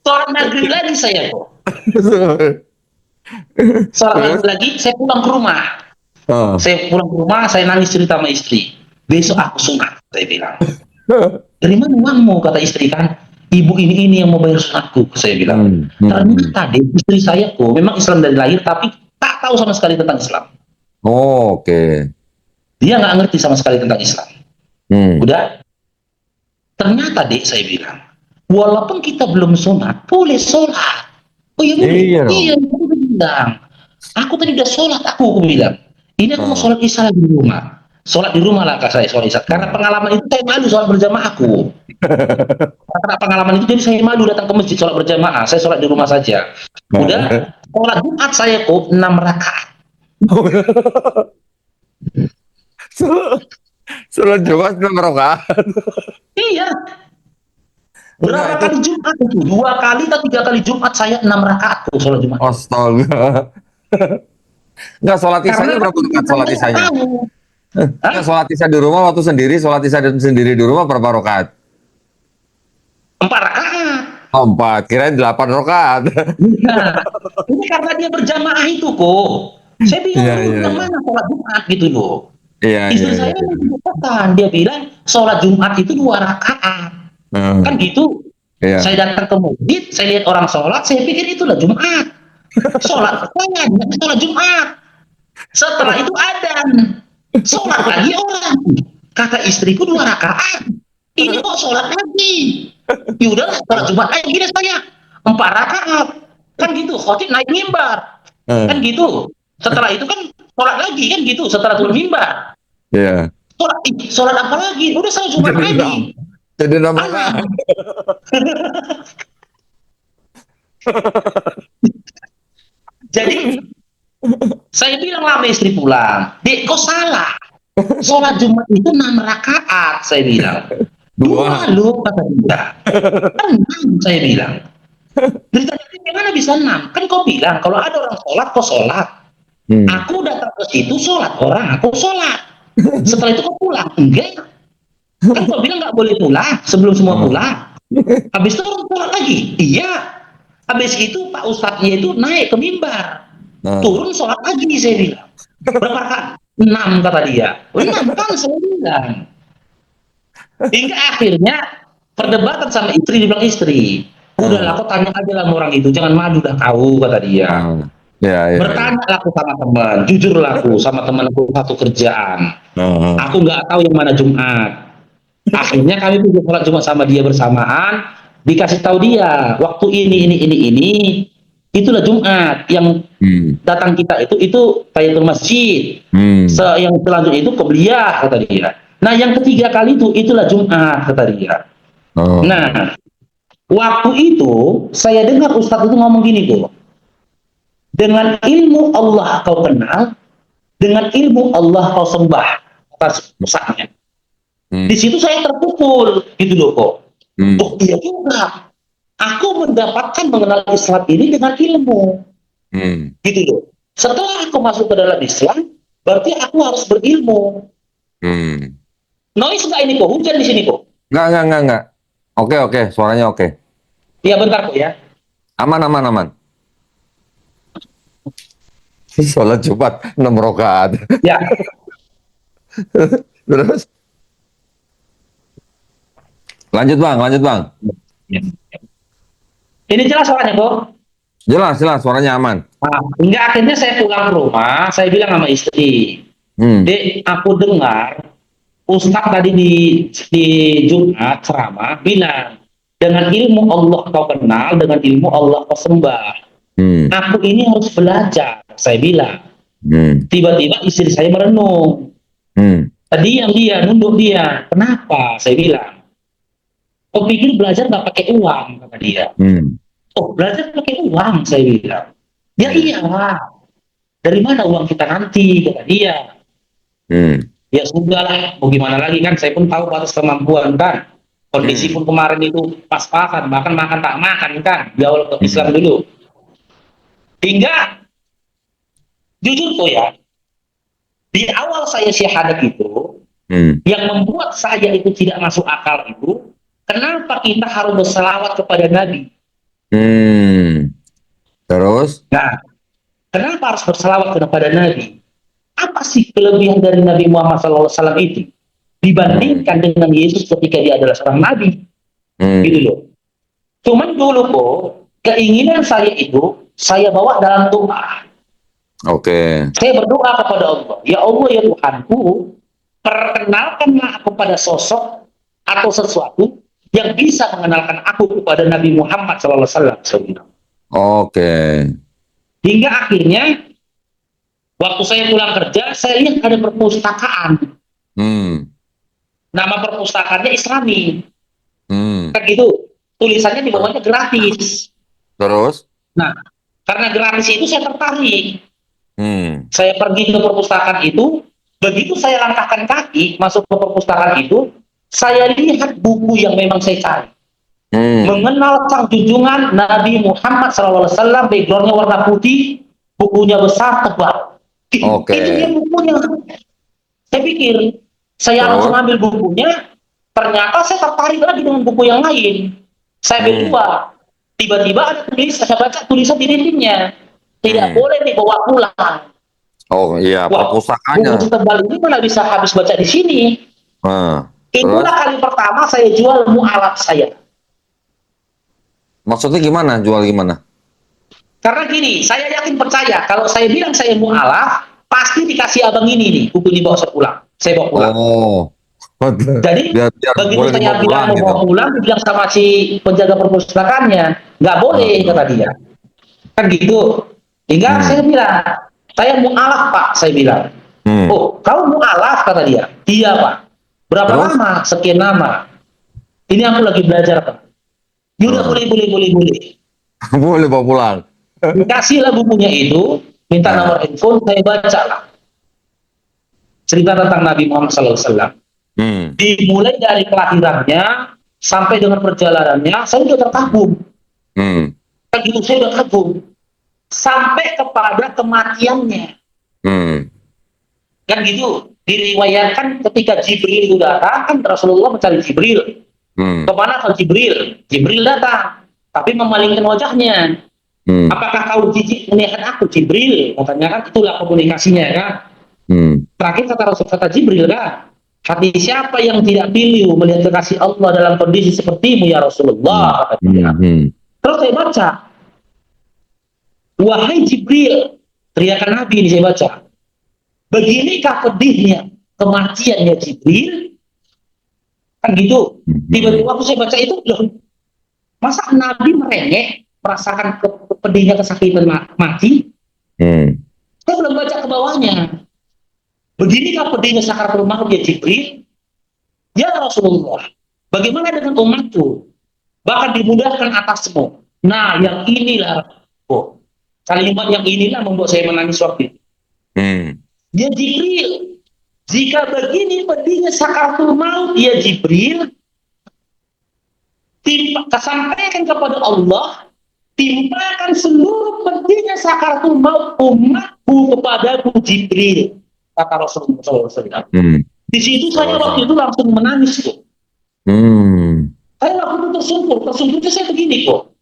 Sholat maghrib lagi saya kok. Sholat maghrib lagi, saya pulang ke rumah. Ah. Saya pulang ke rumah, saya nangis cerita sama istri. Besok aku sunat, saya bilang. Dari mana uangmu, kata istri kan. Ibu ini yang mau bayar sunatku, saya bilang. Ternyata deh, istri saya kok memang Islam dari lahir, tapi tak tahu sama sekali tentang Islam. Oh, oke. Dia nggak ngerti sama sekali tentang Islam. Hmm. Udah, ternyata dek saya bilang, walaupun kita belum sunat, boleh sholat. Oh iya boleh. Iya dong. Iya, aku bilang. Aku tadi udah sholat, aku bilang. Ini aku mau sholat isya lagi di rumah. Sholat di rumah lah kak saya sholat isya. Karena pengalaman itu saya malu sholat berjamaah aku. Karena pengalaman itu jadi saya malu datang ke masjid sholat berjamaah. Saya sholat di rumah saja. Udah, sholat Jumat saya kok 6 rakaat. Sholat Jumat 6 rakaat. Iya. Berapa kali Jumat itu? 2 kali atau 3 kali Jumat saya 6 rakaat tuh sholat Jumat. Astaga. Enggak, sholat isanya berapa rakaat sholat isanya? Enggak, sholat isya di rumah waktu sendiri, sholat isya sendiri di rumah berapa rakaat? 4 rakaat. Oh, 4. Kirain 8 rakaat. Nah, ini karena dia berjamaah itu kok. Saya bingung Iya, dulu iya, yang iya. mana sholat Jumat gitu loh. Iya, iya, Istri iya. saya menunjukkan, dia bilang sholat Jumat itu 2 rakaat. Kan gitu. Iya. Saya datang ke masjid, saya lihat orang sholat, saya pikir itulah Jumat. Sholat Jumat. Setelah itu adzan, sholat lagi orang. Kata istriku 2 rakaat. Ini kok sholat lagi? Ya udahlah, sholat Jumat lagi deh saya. 4 rakaat. Kan gitu, khotib naik mimbar. Eh, Kan gitu. Setelah itu kan sholat lagi kan gitu. Setelah turun mimbar. Iya. Sholat apa lagi? Udah saya Jumat Jadi enam. lagi. Jadi 6 Anak. rakaat. Jadi saya bilang lama istri pulang, Dek kok salah? Sholat Jumat itu 6 rakaat, saya bilang. Dua. 2 loh, kata dia. Kan 6, saya bilang. Berita gimana bisa 6? Kan kau bilang, kalau ada orang sholat, kau sholat. Hmm. Aku datang ke situ sholat, orang aku sholat. Setelah itu kau pulang. Enggak. Kan kau bilang nggak boleh pulang, sebelum semua pulang. Habis itu orang sholat lagi. Iya. Habis itu Pak Ustadznya itu naik ke mimbar. Nah. Turun sholat lagi, saya bilang. Berapa rakaat? 6, kata dia. 6 kan, saya bilang. Hingga akhirnya perdebatan sama istri, dibilang istri, udahlah kau tanya aja lah sama orang itu, jangan maju, dah tahu, kata dia. Ya, ya. Bertanya lah aku sama teman, jujurlah aku sama temanku satu kerjaan. Aku nggak tahu yang mana Jumat. Akhirnya kami pergi sholat Jumat sama dia bersamaan, dikasih tahu dia waktu ini, itulah Jumat yang datang kita itu tahiyatul masjid. Yang selanjutnya itu qobliyah, kata dia. Nah, yang ketiga kali itulah Jumat, kata dia. Nah, waktu itu saya dengar Ustadz itu ngomong gini tuh. Dengan ilmu Allah kau kenal, dengan ilmu Allah kau sembah, atas Ustadznya. Di situ saya terpukul, gitu loh kok. Oh iya juga. Aku mendapatkan mengenal Islam ini dengan ilmu. Gitu loh. Setelah aku masuk ke dalam Islam, berarti aku harus berilmu. Noise nggak ini kok? Hujan di sini kok? Nggak. Oke, suaranya oke. Iya, bentar kok ya. Aman. Sholat Jumat 6 rakaat. Ya, Terus? Lanjut bang. ini jelas soalnya kok. Jelas, suaranya aman. Nah, hingga akhirnya saya pulang ke rumah, saya bilang sama istri, Dek, aku dengar Ustadz tadi di Jumat ceramah bilang, dengan ilmu Allah kau kenal, dengan ilmu Allah kau sembah. Aku ini harus belajar, saya bilang. Tiba-tiba istri saya merenung. Diam dia, nunduk dia. Kenapa? Saya bilang. Kau pikir belajar nggak pakai uang, kata dia. Oh, belajar pakai uang, saya bilang. Ya iyalah. Dari mana uang kita nanti, kata dia. Ya sudahlah, mau gimana lagi kan, saya pun tahu batas kemampuan kan. Kondisi pun kemarin itu pas-pasan, bahkan makan tak makan kan, di awal ke Islam dulu. Hingga, jujur tuh ya, di awal saya syahadat itu, yang membuat saya itu tidak masuk akal itu, kenapa kita harus berselawat kepada Nabi? Terus? Nah, kenapa harus berselawat kepada Nabi? Apa sih kelebihan dari Nabi Muhammad SAW itu dibandingkan dengan Yesus ketika dia adalah seorang Nabi? Gitu loh. Cuman dulu kok, keinginan saya itu, saya bawa dalam doa. Oke. Saya berdoa kepada Allah, ya Allah ya Tuhanku, perkenalkanlah aku pada sosok atau sesuatu yang bisa mengenalkan aku kepada Nabi Muhammad SAW. Oke. Hingga akhirnya waktu saya pulang kerja, saya lihat ada perpustakaan. Nama perpustakaannya Islami. Kan gitu. Tulisannya di bawahnya gratis. Terus? Nah, karena gratis itu saya tertarik. Saya pergi ke perpustakaan itu, begitu saya langkahkan kaki masuk ke perpustakaan itu, saya lihat buku yang memang saya cari. Mengenal sang junjungan Nabi Muhammad SAW, backgroundnya warna putih, bukunya besar, tebal. Oke. Ini dia bukunya. Saya pikir, saya langsung ambil bukunya, ternyata saya tertarik lagi dengan buku yang lain. Saya ambil dua. Tiba-tiba ada tulisan, saya baca tulisan di dindingnya. Tidak boleh dibawa pulang. Oh iya, Wah, perpustakaannya. buku tebal ini mana bisa habis baca di sini. Itulah kali pertama saya jual mu'alaf saya. Maksudnya gimana? Jual gimana? Karena gini, saya yakin percaya kalau saya bilang saya mu'alaf, pasti dikasih abang ini nih, buku ini bawa saya pulang. Saya bawa pulang. Oh. Jadi biar begitu boleh saya dibawa bilang pulang mau gitu. bawa pulang, dibilang sama si penjaga perpustakaannya, nggak boleh kata dia. Kan gitu. Hingga saya bilang, saya mu'alaf Pak, saya bilang. Hmm. Oh, kau mu'alaf kata dia. Iya Pak. Berapa Terus? lama? Sekian lama. Ini aku lagi belajar Pak. Yaudah Hmm. boleh. Boleh bawa pulang. Kasihlah bukunya itu, minta Nah. nomor handphone, saya baca lah. Cerita tentang Nabi Muhammad SAW. Hmm. Dimulai dari kelahirannya sampai dengan perjalanannya, saya sudah terkagum. Hmm. Kan gitu, saya sudah kagum. Sampai kepada kematiannya. Hmm. Kan gitu, diriwayatkan ketika Jibril itu datang, kan Rasulullah mencari Jibril. Hmm. Kemana kalau Jibril? Jibril datang, tapi memalingkan wajahnya. Hmm. Apakah kau jijik melihat aku, Jibril? Katanya kan itulah komunikasinya kan. Terakhir kata Rasul, kata Jibril kan, hati siapa yang tidak pilu melihat kekasih Allah dalam kondisi sepertimu ya Rasulullah, kata dia. Terus saya baca, wahai Jibril, teriakan Nabi ini saya baca, beginikah pedihnya kematiannya Jibril? Kan gitu. Tiba-tiba waktu saya baca itu, loh, masa Nabi merengek merasakan pedihnya kesakitan mati? Saya belum baca ke bawahnya. Beginikah pedihnya sakaratul maut ya Jibril? Ya Rasulullah, bagaimana dengan umatku? Bahkan dimudahkan atasmu. Nah, yang inilah, kalimat yang inilah membuat saya menangis waktu itu. Ya Jibril, jika begini pedihnya sakaratul maut ya Jibril, sampaikan kepada Allah, timpakan seluruh pedihnya sakaratul maut umatku kepadaku Jibril, kata Rasulullah SAW. Di situ saya waktu itu langsung menangis tuh. Saya waktu itu tersungkur saya begini kok.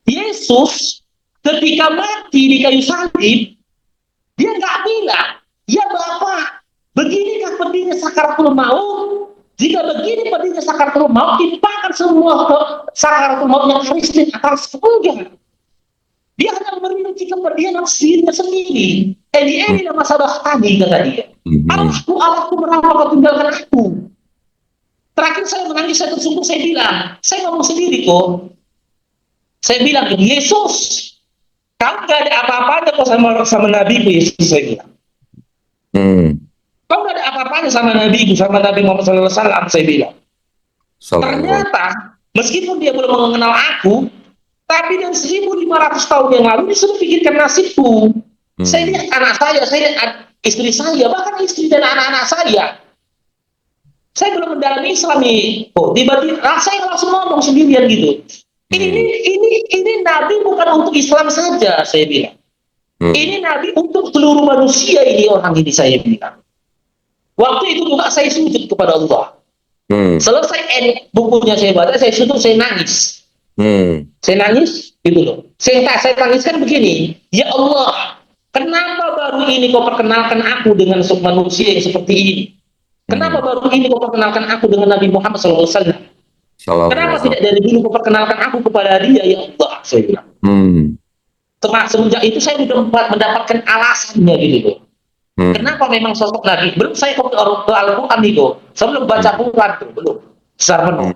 Yesus ketika mati di kayu salib, dia nggak bilang, ya Bapak, beginikah pedihnya sakaratul maut? Jika begini pedihnya sakaratul maut, timpakan semua sakaratul maut yang harisnya atas enggak. Dia hanya memiliki kepedihan dirinya sendiri. Ini masalah tadi kata dia. Allahku merana kau tinggalkan aku. Terakhir saya menangis, saya tersungkur, saya bilang, saya ngomong sendiri kok. Saya bilang, Yesus, kau gak ada apa-apanya kok sama Nabi Yesus, saya bilang. Kau gak ada apa-apanya sama Nabi Muhammad SAW, saya bilang. Ternyata, meskipun dia belum mengenal aku, tapi dari 1.500 tahun yang lalu, dia sudah pikirkan nasibku. Saya lihat anak saya lihat istri saya, bahkan istri dan anak-anak saya. Saya belum mendalami Islam nih. Tiba-tiba saya langsung ngomong sendirian gitu. Ini Nabi bukan untuk Islam saja, saya bilang. Ini Nabi untuk seluruh manusia ini, orang ini, saya bilang. Waktu itu juga saya sujud kepada Allah. Selesai bukunya saya baca, saya sujud, saya nangis. Saya nangis, gitu loh. Saya tangiskan begini, ya Allah, kenapa baru ini kau perkenalkan aku dengan manusia yang seperti ini? Kenapa baru ini kau perkenalkan aku dengan Nabi Muhammad SAW? Kenapa tidak dari dulu kau perkenalkan aku kepada dia, ya Allah, saya bilang. Semenjak itu saya sudah mendapatkan alasannya gitu loh. Kenapa memang sosok Nabi? Belum saya ke Al-Quran itu, sebelum baca Quran itu, belum secara penuh.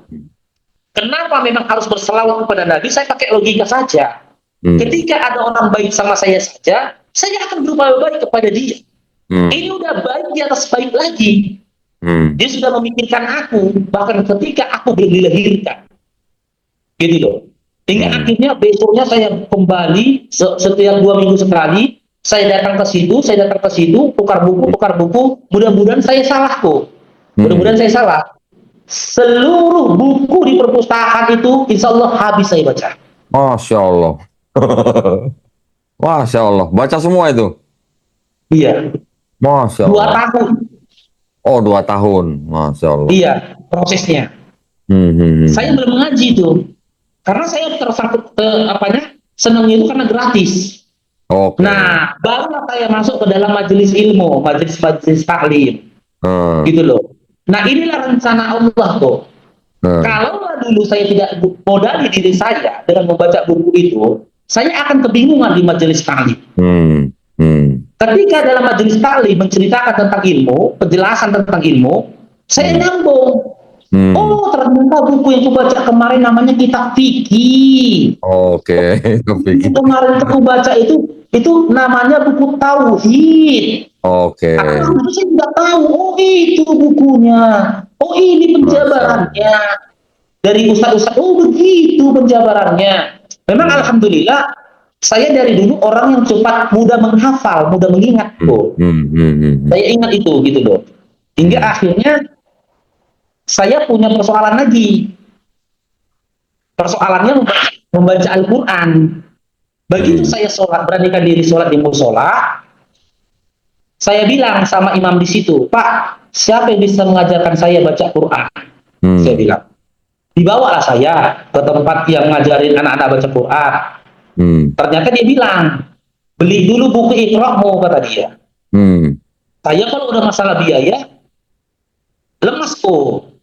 Kenapa memang harus berselawat kepada Nabi? Saya pakai logika saja. Ketika ada orang baik sama saya saja, saya akan berubah baik kepada dia. Ini udah baik di atas baik lagi. Dia sudah memikirkan aku, bahkan ketika aku belum dilahirkan. Gitu loh. Hingga akhirnya besoknya saya kembali, setiap 2 minggu sekali, saya datang ke situ, tukar buku, mudah-mudahan saya salah kok. Mudah-mudahan saya salah. Seluruh buku di perpustakaan itu, insya Allah habis saya baca. Masya Allah. Masya Allah. Baca semua itu? Iya. Masya Allah. 2 tahun. Oh, 2 tahun. Masya Allah. Iya, prosesnya. Saya belum mengaji itu. Karena saya tersangkut senangnya itu karena gratis. Nah, barulah saya masuk ke dalam majelis ilmu, majelis taklim. Gitu loh. Nah, inilah rencana Allah tuh. Kalau dulu saya tidak modali diri saya dengan membaca buku itu, saya akan kebingungan di majelis taklim. Ketika dalam majelis taklim menceritakan tentang ilmu, penjelasan tentang ilmu, saya nyambung. Oh, ternyata buku yang aku baca kemarin namanya kitab fikih. Oke, Buku kemarin aku baca itu namanya buku tauhid. Oke. Aku saya tidak tahu. Oh, itu bukunya. Oh, ini penjabarannya dari ustaz-ustaz. Oh, begitu penjabarannya. Memang alhamdulillah saya dari dulu orang yang cepat mudah menghafal, mudah mengingat kok. Saya ingat itu gitu loh. Hingga akhirnya saya punya persoalan lagi. Persoalannya membaca Al-Quran. Begitu saya sholat, beranikan diri sholat di musola, saya bilang sama imam di situ, Pak, siapa yang bisa mengajarkan saya baca Quran? Saya bilang, dibawalah saya ke tempat yang ngajarin anak-anak baca Quran. Ternyata dia bilang, beli dulu buku Iqra'mu, kata dia. Saya kalau udah masalah biaya, lemas kok.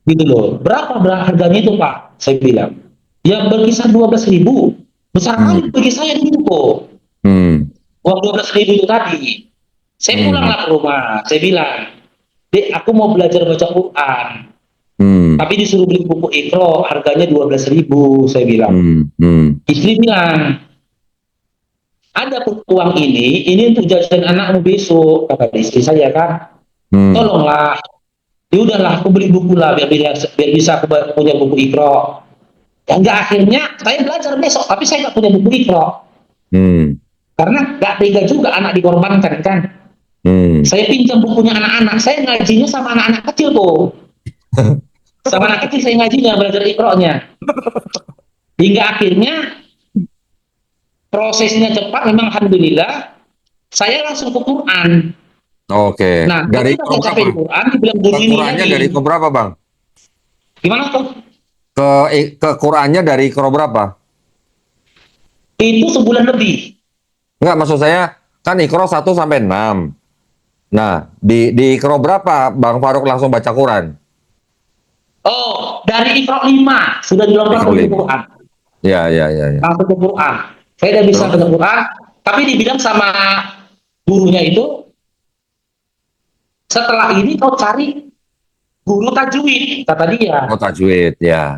Gitu loh. Berapa harganya itu, Pak? Saya bilang, ya berkisar 12.000. Besar kali bagi saya dulu kok. Uang 12.000 itu tadi. Saya pulanglah ke rumah. Saya bilang, Dek, aku mau belajar baca Quran. Tapi disuruh beli buku Iqra, harganya 12.000. Saya bilang. Istri bilang, ada uang ini untuk jajan anakmu besok, kata istri saya kan. Tolonglah. Ya udahlah, aku beli buku lah biar bisa aku punya buku Iqra. Hingga akhirnya saya belajar besok, tapi saya nggak punya buku Iqra. Karena nggak tega juga anak dikorbankan kan. Saya pinjam bukunya anak-anak, saya ngajinya sama anak-anak kecil kok. Sama anak kecil saya ngajinya, belajar Iqra-nya. Hingga akhirnya prosesnya cepat, memang alhamdulillah saya langsung ke Quran. Oke. Nah, dari saya sampai Quran dibilang begini Qurannya lagi. dari ke berapa, Bang? Gimana tuh? Ke Qurannya dari Iqra berapa? Itu sebulan lebih. Enggak, maksud saya kan Iqra 1 sampai 6. Nah, di Iqra berapa Bang Faruk langsung baca Quran? Oh, dari Iqra 5 sudah dilompat ke Quran. Ya. Langsung ke Quran. Saya udah bisa ke Quran, tapi dibilang sama gurunya itu, setelah ini kau cari guru tajwid, kata dia. Oh, tajwid, ya.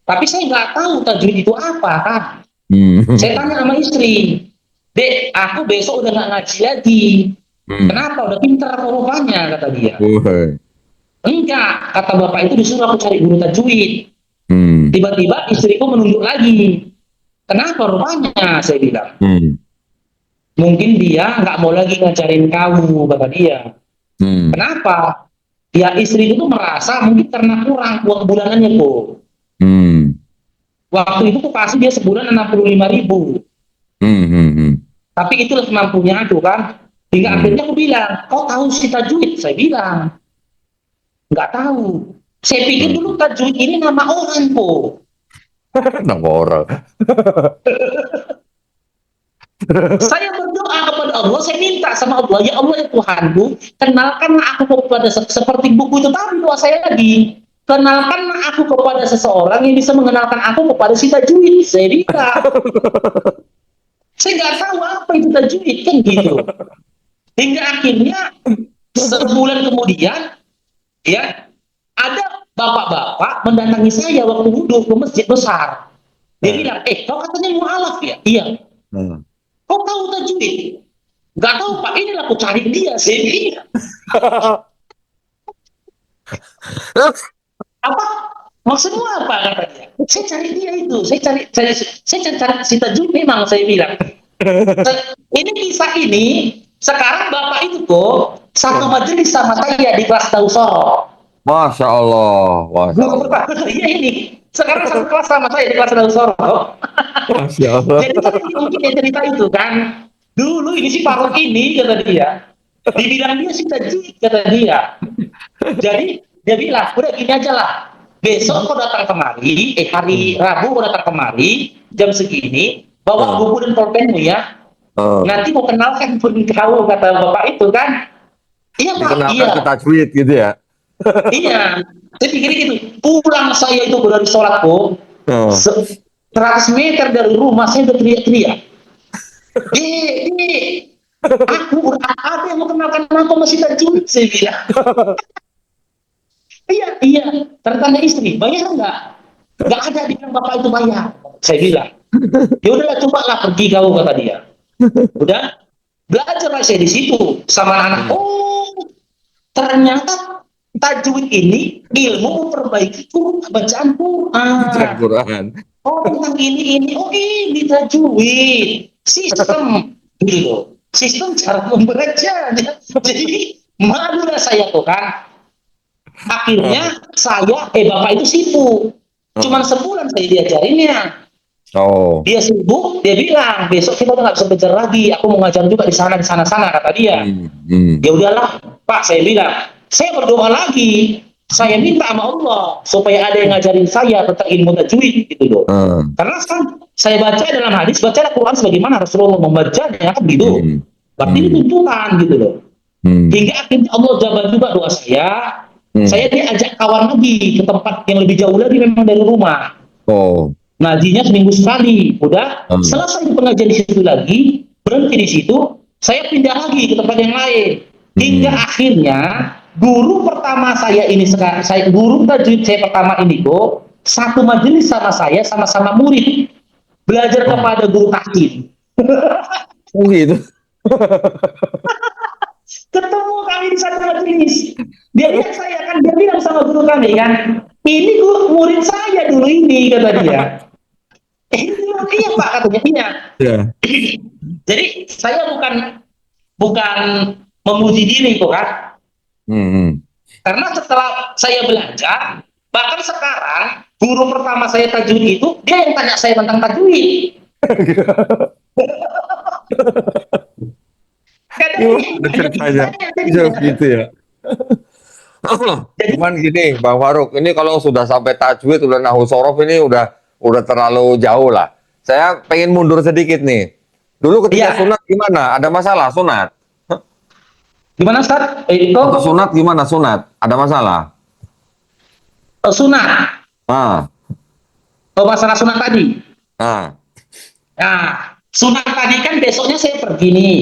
Tapi saya nggak tahu tajwid itu apa kan. Saya tanya sama istri, Dek, aku besok udah nggak ngaji lagi. Kenapa? Udah pintar rupanya, kata dia. Enggak, kata bapak itu disuruh aku cari guru tajwid. Tiba-tiba istriku menunjuk lagi. Kenapa rupanya? Saya bilang. Mungkin dia nggak mau lagi ngajarin kamu, kata dia. Kenapa? Ya istri itu merasa mungkin karena kurang uang bulanannya kok. Waktu itu aku kasih dia sebulan 65.000. Tapi itulah kemampuannya aku kan. Hingga akhirnya aku bilang, kau tahu si tajwid? Saya bilang, nggak tahu. Saya pikir dulu tajwid ini nama orang kok. Nama orang. Saya berdoa kepada Allah, saya minta sama Allah, ya Allah ya Tuhanku, kenalkanlah aku kepada seperti buku itu tadi doa saya lagi. Kenalkanlah aku kepada seseorang yang bisa mengenalkan aku kepada si tajwid. Saya bilang, saya nggak tahu apa itu tajwid kan gitu. Hingga akhirnya sebulan kemudian, ya ada bapak-bapak mendatangi saya waktu wudhu ke masjid besar. Dia bilang, kau katanya mu'alaf ya? Iya. Kau tahu tajwid? Gak tahu Pak, inilah aku cari dia. Saya bilang. Apa? Maksudmu apa, kata dia? Saya cari dia itu. Saya cari si tajwid memang, saya bilang. Ini kisah ini, sekarang bapak itu kok satu majelis sama saya di kelas Dausoro. Masya Allah. Iya ini. Sekarang satu kelas sama saya di kelas Dausoro. Masya Allah. Jadi mungkin dia cerita itu kan. Dulu ini si Faruk ini, kata dia. Dibilang dia si tajwid, kata dia. Jadi dia bilang, udah gini aja lah. Besok kau datang kemari, hari Rabu kau datang kemari, jam segini, bawa buku dan pulpenmu ya. Nanti mau kenalkan pun kau, kata bapak itu kan. Iya Pak, iya. Dikenalkan ke tajwid gitu ya. Iya, saya pikir gitu. Pulang saya itu dari sholat kok, 100 meter dari rumah saya udah teriak-teriak. Dek, aku udah ada yang mau kenalkan aku masih tajwid, saya bilang. Iya, iya. Tertanya istri, bayar nggak? Nggak ada, bilang bapak itu bayar. Saya bilang, ya udahlah coba lah pergi kau, kata dia. Udah, belajar lah saya di situ sama anak. Hmm. Oh, ternyata tajwid ini ilmu memperbaiki bacaan Baca Quran. Quran. Oh, tentang ini, oh ini tajwid, sistem, gitu loh. Sistem cara membaca. Jadi malulah saya tuh kan. Akhirnya bapak itu sibuk. Cuman sebulan saya diajarinnya. Oh. Dia sibuk, dia bilang besok kita udah nggak bisa belajar lagi. Aku mau ngajar juga di sana sana kata dia. Hmm. Hmm. Ya udahlah, Pak, saya bilang, saya berdoa lagi. Saya minta sama Allah supaya ada yang ngajarin saya tentang ilmu tajwid gitu loh. Hmm. Karena kan saya baca dalam hadis, baca Al-Quran sebagaimana Rasulullah membacanya kan gitu. Hmm. Berarti ini tuntunan gitu loh. Hmm. Hingga akhirnya Allah jawab juga doa saya. Saya diajak kawan lagi ke tempat yang lebih jauh lagi memang dari rumah. Oh. Ngajinya seminggu sekali. Udah Hmm. selesai pengajian di situ lagi, berhenti di situ, saya pindah lagi ke tempat yang lain. Hingga akhirnya guru pertama saya ini sekarang, guru tajwid saya pertama ini kok satu majelis sama saya, sama-sama murid belajar Oh. kepada guru tahsin. Oh gitu. Ketemu kami di satu majelis. Dia lihat saya kan, dia bilang sama guru kami kan, ini guru murid saya dulu ini, kata dia. Iya Pak, katanya iya. Ya. Jadi saya bukan memuji diri kok kan, Hmm. karena setelah saya belajar, bahkan sekarang guru pertama saya tajwid itu dia yang tanya saya tentang tajwid. Kadang Ada ceritanya. Bisa gitu ya. jadi Cuman gini, Bang Faruk, ini kalau sudah sampai tajwid, udah nahu sorof ini udah terlalu jauh lah. Saya pengen mundur sedikit nih. Dulu ketika iya, sunat gimana? Ada masalah sunat? gimana Ustaz? Waktu Itu sunat gimana sunat? Ada masalah? sunat. Ah, Masalah sunat tadi. ah, Nah, sunat tadi kan besoknya saya pergi nih,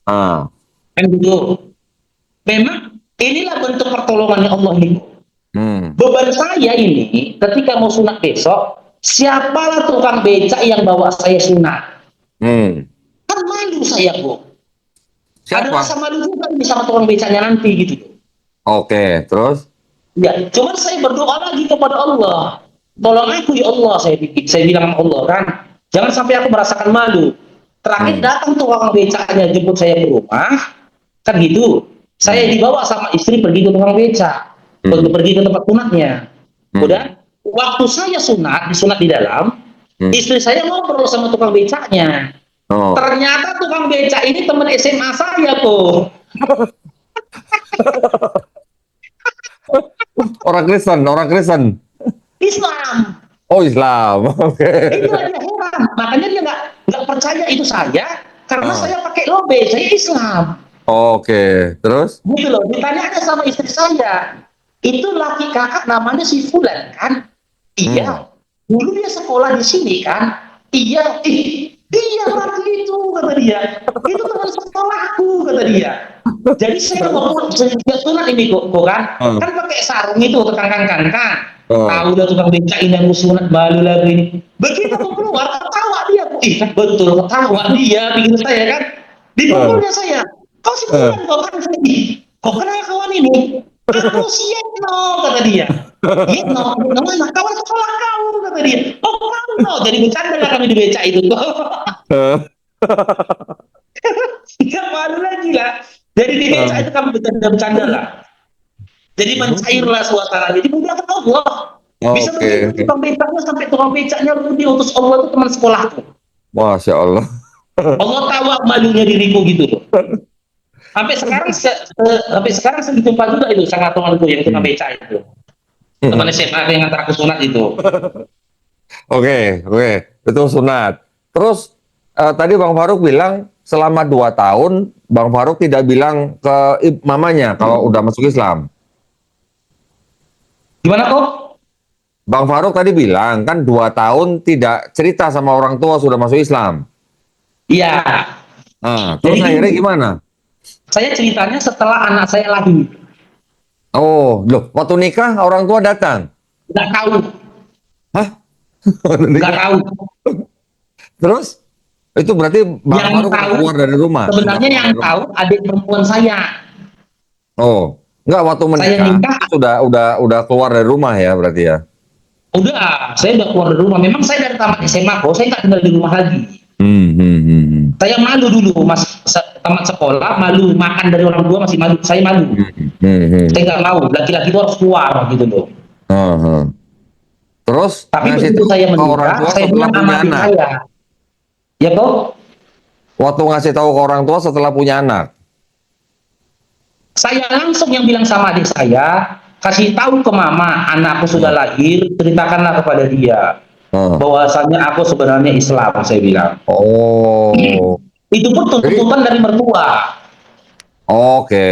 ah. kan gitu. Memang inilah bentuk pertolongannya Allah ini. Hmm. Beban saya ini ketika mau sunat besok, siapalah tukang becak yang bawa saya sunat? Hmm. Kan malu saya, Bu. Ada Siapa? rasa malu juga nih sama tukang becaknya nanti gitu. Oke, terus? Ya, cuman saya berdoa lagi kepada Allah. Tolong aku ya Allah, saya bilang sama Allah kan. Jangan sampai aku merasakan malu. Terakhir datang tukang becaknya jemput saya ke rumah, kan gitu. Saya dibawa sama istri pergi ke tukang becak, pergi ke tempat sunatnya. Udah, waktu saya disunat di dalam, istri saya ngobrol sama tukang becaknya. Oh. Ternyata tukang becak ini teman SMA saya kok. Orang Kristen, orang Kristen. Islam. Oh, Islam. Oke. Itu dia heran. Makanya dia nggak percaya itu saya karena Ah. saya pakai lobe, saya Islam. Oke, terus? Gitu loh. Ditanya aja sama istri saya. Itu laki kakak namanya si Fulan kan? Iya. Dulu dia sekolah di sini kan? Iya. Dia laki itu, kata dia. Itu teman sekolahku, kata dia. Jadi saya mau sejak sunat ini kok kan? Kan pakai sarung itu kangkang. Tahu lah tukang becak ini yang sunat balu lagi ini. Begitu mau keluar ketawa dia. Ih, betul ketawa dia pikir saya kan. Dipukulnya saya. Kau si Fulan kau kan sedih. Kau kenal kawan ini? Aku si Yetno, kata dia. Yetno mana? Kawan sekolah kau, kata dia. Oh kamu no. Jadi bercanda lah kami di becak itu. Gak malu lagi lah. Jadi di becak itu kami bercanda lah. Jadi mencairlah suasana. Jadi mudah Allah. Bisa begitu tukang becaknya sampai tukang becaknya diutus Allah itu teman sekolahku. Masya Allah. Allah tahu malunya diriku gitu loh. Sampai sekarang segitu Pak juga itu sangat temanku yang tukang becak itu. Teman SMA yang ngantar aku sunat itu. Oke, itu sunat. Terus tadi Bang Faruk bilang selama 2 tahun Bang Faruk tidak bilang ke mamanya kalau udah masuk Islam. Gimana kok? Bang Faruk tadi bilang kan 2 tahun tidak cerita sama orang tua sudah masuk Islam. Iya. Terus Jadi akhirnya gini, gimana? saya ceritanya setelah anak saya lahir, Oh, loh, waktu nikah orang tua datang. nggak tahu, Hah? Waktu nggak nikah. tahu. Terus itu berarti Bang Yang Faruk udah tahu keluar dari rumah, udah sebenarnya keluar yang dari rumah. tahu adik perempuan saya. Oh, enggak waktu Saya menikah nikah, udah keluar dari rumah ya berarti ya. saya udah keluar dari rumah. Memang saya dari tamat SMA kok, saya nggak tinggal di rumah lagi. Hmm. Saya malu dulu, tamat sekolah, malu makan dari orang tua masih malu. Saya malu. Hmm. Saya nggak mau, laki-laki itu harus keluar gitu loh. Ah, ah. Terus Tapi ngasih begitu tahu saya ke orang menikah, tua saya setelah bilang sama punya adik anak. saya, ya kok, Waktu ngasih tahu ke orang tua setelah punya anak. saya langsung yang bilang sama adik saya, kasih tahu ke mama, anakku sudah Ah, lahir, ceritakanlah kepada dia ah. bahwasanya aku sebenarnya Islam, saya bilang. Oh, Itu pun jadi tuntutan dari mertua. oke.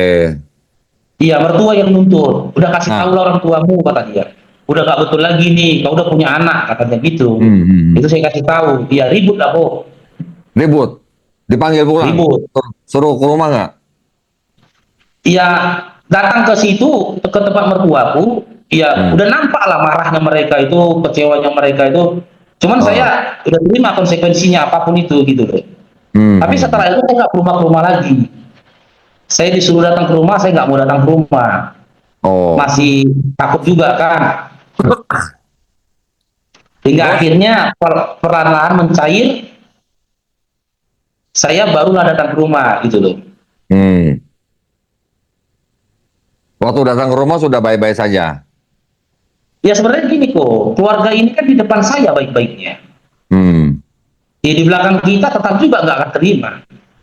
Iya, mertua yang nuntut. Udah kasih tahu Nah, lah orang tuamu, kata dia. Udah gak betul lagi nih, kau udah punya anak, katanya gitu. hmm. Itu saya kasih tahu. Iya, ribut lah kok. Ribut, dipanggil pulang, Ribut. suruh ke rumah nggak? Iya, datang ke situ, ke tempat mertuaku. Iya, Hmm. udah nampak lah marahnya mereka itu, kecewanya mereka itu. Cuman Ah. saya udah terima konsekuensinya apapun itu gitu loh. Tapi Hmm. setelah itu saya nggak ke rumah lagi. Saya disuruh datang ke rumah, saya nggak mau datang ke rumah. Oh, Masih takut juga kan. Hingga terus? akhirnya perlahan-lahan mencair, saya barulah datang ke rumah gitu loh. Hmm. Waktu datang ke rumah sudah baik-baik saja. Ya sebenarnya gini kok, keluarga ini kan di depan saya baik-baiknya. Hmm. Ya, di belakang kita tetap juga nggak akan terima.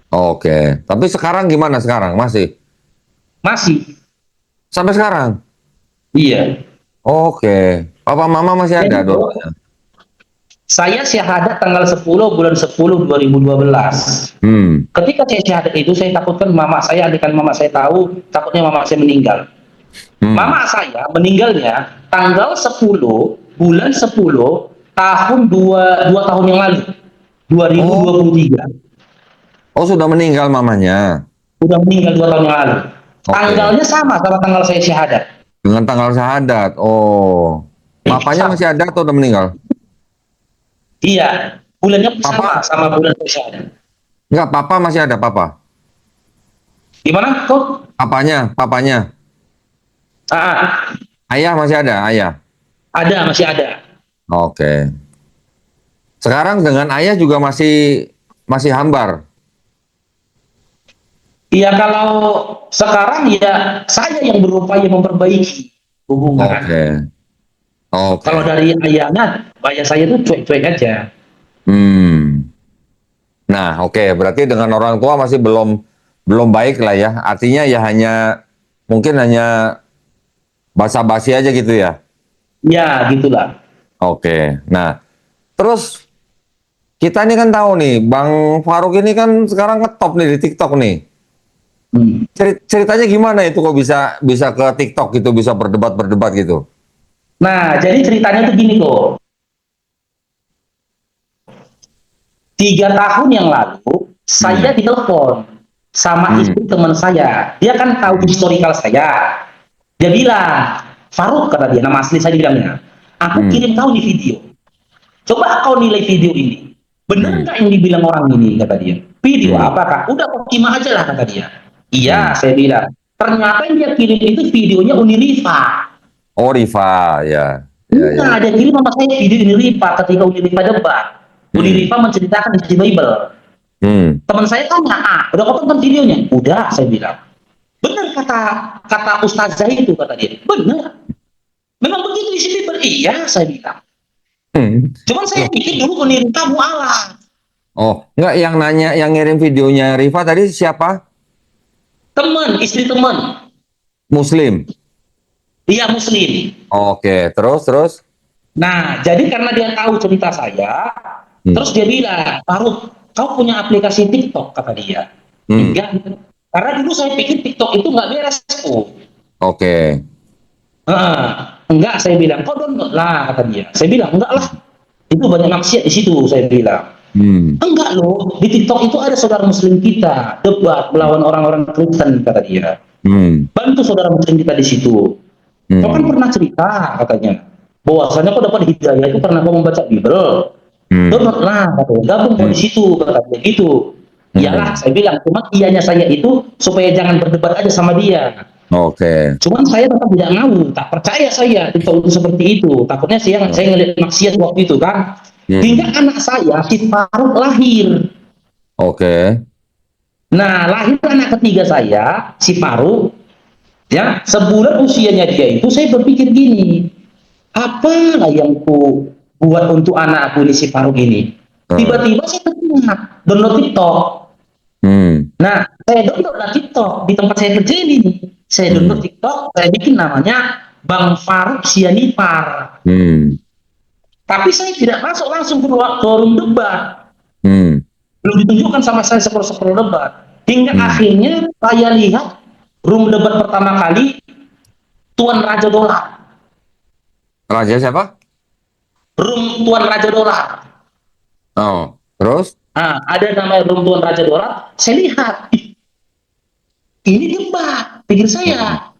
Oke. Tapi sekarang gimana sekarang? Masih? Masih. Sampai sekarang? Iya. Oke. Papa mama masih Jadi ada kok, dulu. saya syahadat tanggal 10 bulan 10 2012. Hmm. Ketika saya syahadat itu, saya takutkan mama saya, adegan mama saya tahu, takutnya mama saya meninggal. Hmm. Mama saya meninggalnya tanggal 10 bulan 10 tahun 2 tahun yang lalu, Oh, 2023. oh sudah meninggal mamanya. Udah meninggal 2 tahun yang lalu. Oke. Tanggalnya sama sama tanggal saya syahadat. Dengan tanggal syahadat. Oh. Bapaknya masih ada atau udah meninggal? Iya, bulannya pun sama Papa? sama bulan saya syahadat. Enggak, papa masih ada, papa. Gimana kok? Papanya. Ah, Ayah masih ada, ayah. ada, masih ada. Oke. Sekarang dengan ayah juga masih hambar. Iya, kalau sekarang ya saya yang berupaya memperbaiki hubungan. Oke. Kalau Oke. dari ayahnya, ayah saya tuh cuek-cuek aja. Hmm. Nah, oke. Berarti dengan orang tua masih belum belum baik lah ya. Artinya ya mungkin hanya basa-basi aja gitu ya. Ya, gitulah. Oke. Nah, terus kita ini kan tahu nih, Bang Faruk ini kan sekarang ngetop nih di TikTok nih. Hmm. Ceritanya gimana itu kok bisa bisa ke TikTok gitu, bisa berdebat-berdebat gitu? Nah, jadi ceritanya tuh gini kok. 3 tahun yang lalu, saya Hmm. ditelepon sama Hmm. istri teman saya. Dia kan tahu historikal saya. Dia bilang, Faruk, kata dia, nama asli saya bilangnya, aku Hmm. kirim kau nih video. Coba kau nilai video ini. Benar Hmm. nggak yang dibilang orang ini, kata dia. Video Hmm. apa, Kak? Udah kau terima aja lah, kata dia. Iya, Hmm. saya bilang. Ternyata yang dia kirim itu videonya Unirifa. Oh, Riva, ya. Ya, ya, Nah, ya. dia kirim sama saya video Unirifa ketika Unirifa debat. Hmm. Unirifa menceritakan isi Bible. Hmm. Teman saya tanya, udah kau tonton videonya? Udah, saya bilang. Benar kata kata ustazah itu, kata dia. Benar. Memang begitu isi Bible. Iya, saya bilang. Hmm. Cuman saya Loh. pikir dulu Unirifa mualaf. Oh, enggak yang nanya, yang ngirim videonya Riva tadi siapa? Teman, istri teman. Muslim. Dia Muslim. Oke, terus. Nah, jadi karena dia tahu cerita saya, Hmm. terus dia bilang, Faruk, kau punya aplikasi TikTok, kata dia. Hmm. Enggak. Karena dulu saya pikir TikTok itu nggak beres, kok. Oke. Enggak, saya bilang, kau download lah, kata dia. Saya bilang, enggak lah. Itu banyak maksiat di situ, saya bilang. Enggak loh, di TikTok itu ada saudara muslim kita debat melawan orang-orang Kristen, kata dia. Bantu saudara muslim kita di situ. Kau kan pernah cerita, katanya, bahwasanya kau dapat hidayah itu karena kau membaca Bible. Downloadlah, katanya, gabung kau di situ, katanya gitu. Iyalah, saya bilang, cuma iyanya saya itu supaya jangan berdebat aja sama dia. Oke. Cuman saya tetap tidak mau, tak percaya saya TikTok itu seperti itu. Takutnya saya ngeliat maksiat waktu itu kan. Hingga anak saya, si Faruk, lahir. Oke. Nah, lahir anak ketiga saya, si Faruk, ya, sebulan usianya dia itu, saya berpikir gini, apa lah yang ku buat untuk anak aku ini, si Faruk ini. Tiba-tiba saya teringat download TikTok. Nah, saya download lah TikTok di tempat saya kerja ini. Saya download TikTok, saya bikin namanya Bang Faruk Sianipar. Tapi saya tidak masuk langsung ke forum debat. Belum ditunjukkan sama saya scroll debat. Hingga akhirnya saya lihat room debat pertama kali Tuan Raja Dolar. Raja siapa? Room Tuan Raja Dolar. Oh, terus? Nah, ada namanya room Tuan Raja Dolar. Saya lihat, ini debat, pikir saya.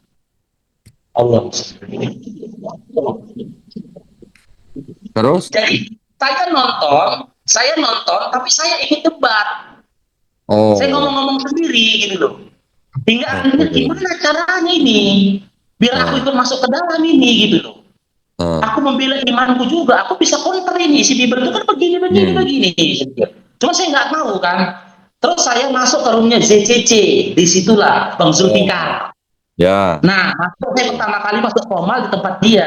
Allah. Terus? Jadi saya nonton, tapi saya ikut debat. Oh. Saya ngomong-ngomong sendiri gitu loh. Hingga akhirnya gimana caranya ini? Biar aku ikut masuk ke dalam ini gitu loh. Aku membela imanku juga. Aku bisa counter ini. Si Bible itu kan begini. Cuma saya nggak tahu kan. Terus saya masuk ke roomnya ZCC. Disitulah Bang Zulfikar. Ya. Nah, saya pertama kali masuk formal di tempat dia.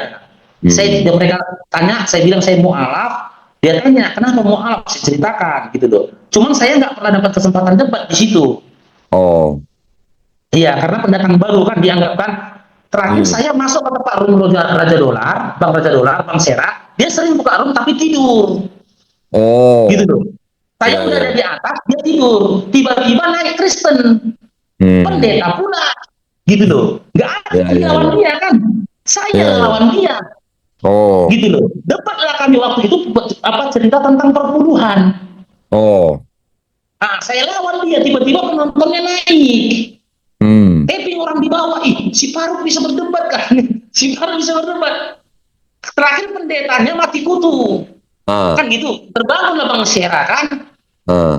Mereka tanya, saya bilang saya mu'alaf. Dia tanya, kenapa mu'alaf? Saya ceritakan gitu loh. Cuman saya nggak pernah dapat kesempatan debat di situ. Oh. Iya, karena pendatang baru kan dianggapkan. Terakhir saya masuk ke tempat room Raja Dolar, Bang Raja Dolar, Bang Serat. Dia sering buka room tapi tidur. Oh. Gitu loh. Saya udah ada di atas, dia tidur. Tiba-tiba naik Kristen. Pendeta pula. Gitu loh. Nggak ada lawan dia kan. Saya lawan dia. Oh. Gitu loh. Debatlah kami waktu itu cerita tentang perpuluhan. Oh. Nah, saya lawan dia, tiba-tiba penontonnya naik. Tapi orang di bawah, si Faruk bisa berdebat kan? Si Faruk bisa berdebat. Terakhir pendetanya mati kutu. Kan gitu. Terbangunlah Bang Syera kan?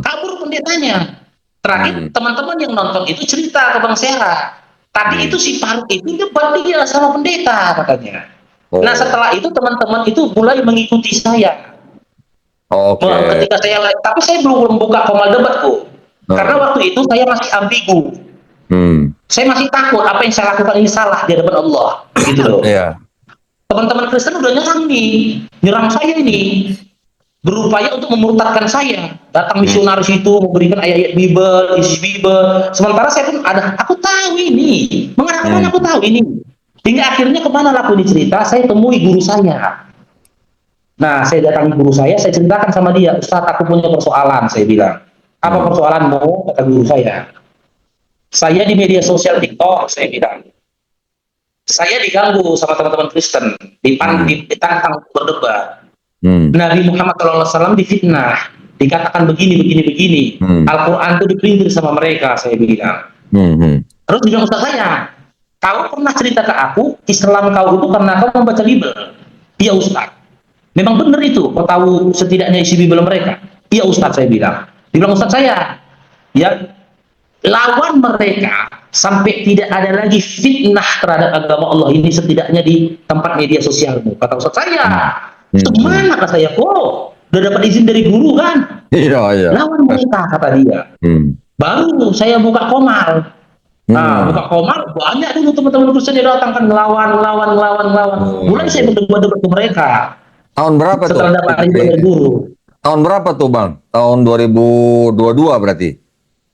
Kabur pendetanya. Terakhir teman-teman yang nonton itu cerita ke Bang Syera. Tadi itu si Faruk itu debat dia sama pendeta katanya. Nah setelah itu teman-teman itu mulai mengikuti saya. Ketika tapi saya belum buka formal debatku. Karena waktu itu saya masih ambigu. Saya masih takut apa yang saya lakukan ini salah di hadapan Allah, gitu loh. Teman-teman Kristen udah nyerang saya ini, berupaya untuk memurtadkan saya. Datang misionaris itu memberikan ayat-ayat Bible, isi Bible. Sementara saya pun aku tahu ini, mengarahkan aku tahu ini. Hingga akhirnya kemana laku ini cerita? Saya temui guru saya. Nah, saya datangi guru saya ceritakan sama dia, Ustaz, aku punya persoalan, saya bilang. Apa persoalanmu? Kata guru saya. Saya di media sosial TikTok, saya bilang. Saya diganggu sama teman-teman Kristen, ditantang berdebat. Nabi Muhammad SAW difitnah, dikatakan begini. Al-Quran itu dipelintir sama mereka, saya bilang. Terus bilang Ustaz saya, kau pernah cerita ke aku, Islam kau itu karena kau membaca Bible. Iya Ustaz. Memang benar itu, kau tahu setidaknya isi Bible mereka. Iya Ustaz, saya bilang. Dibilang Ustaz saya, ya lawan mereka sampai tidak ada lagi fitnah terhadap agama Allah ini setidaknya di tempat media sosialmu. Kata Ustaz saya, semana kata saya, udah dapat izin dari guru kan? Iya. Lawan mereka, kata dia. Baru saya buka komal. Nah, buka komal, banyak dulu teman-teman Kristen yang datang kan ngelawan. Mulai saya berdebat ke mereka. Tahun berapa tuh? Setelah dapat izin dari guru. Tahun berapa tuh Bang? Tahun 2022 berarti?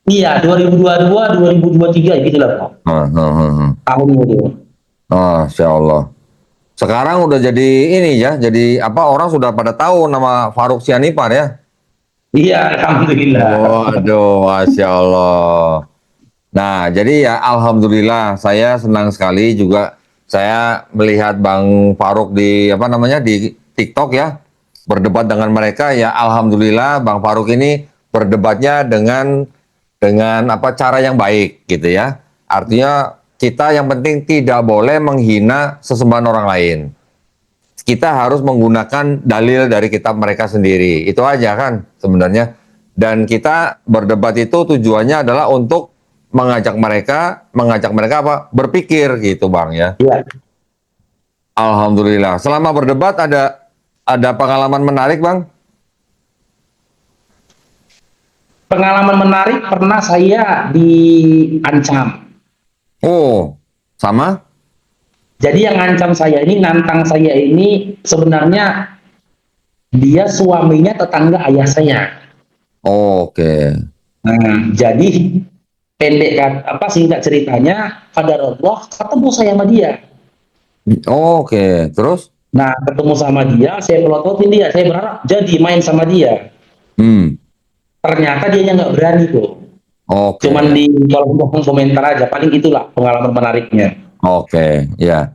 Iya, 2022, 2023 gitu lah Pak. Tahun itu. Masya Allah. Sekarang udah jadi ini ya, jadi apa orang sudah pada tahu nama Faruk Sianipar ya? Iya, alhamdulillah. Waduh, Masya Allah. Nah, jadi ya alhamdulillah saya senang sekali juga saya melihat Bang Faruk di di TikTok ya. berdebat dengan mereka, ya alhamdulillah Bang Faruk ini berdebatnya dengan apa cara yang baik gitu ya. Artinya kita yang penting tidak boleh menghina sesembahan orang lain. Kita harus menggunakan dalil dari kitab mereka sendiri. Itu aja kan sebenarnya. Dan kita berdebat itu tujuannya adalah untuk mengajak mereka apa? Berpikir gitu Bang ya. Iya. Alhamdulillah. Selama berdebat ada pengalaman menarik Bang? Pengalaman menarik pernah saya diancam. Oh, sama? Jadi yang ngancam saya ini, nantang saya ini sebenarnya dia suaminya tetangga ayah saya. Oke. Nah, jadi pendek apa singkat ceritanya, Allah ketemu saya sama dia. Oke, terus? Nah, ketemu sama dia, saya pelototin dia, saya berharap jadi main sama dia. Hmm. Ternyata dia nggak berani tuh. Oke. Cuman di kolom komentar aja, paling itulah pengalaman menariknya. Oke, ya.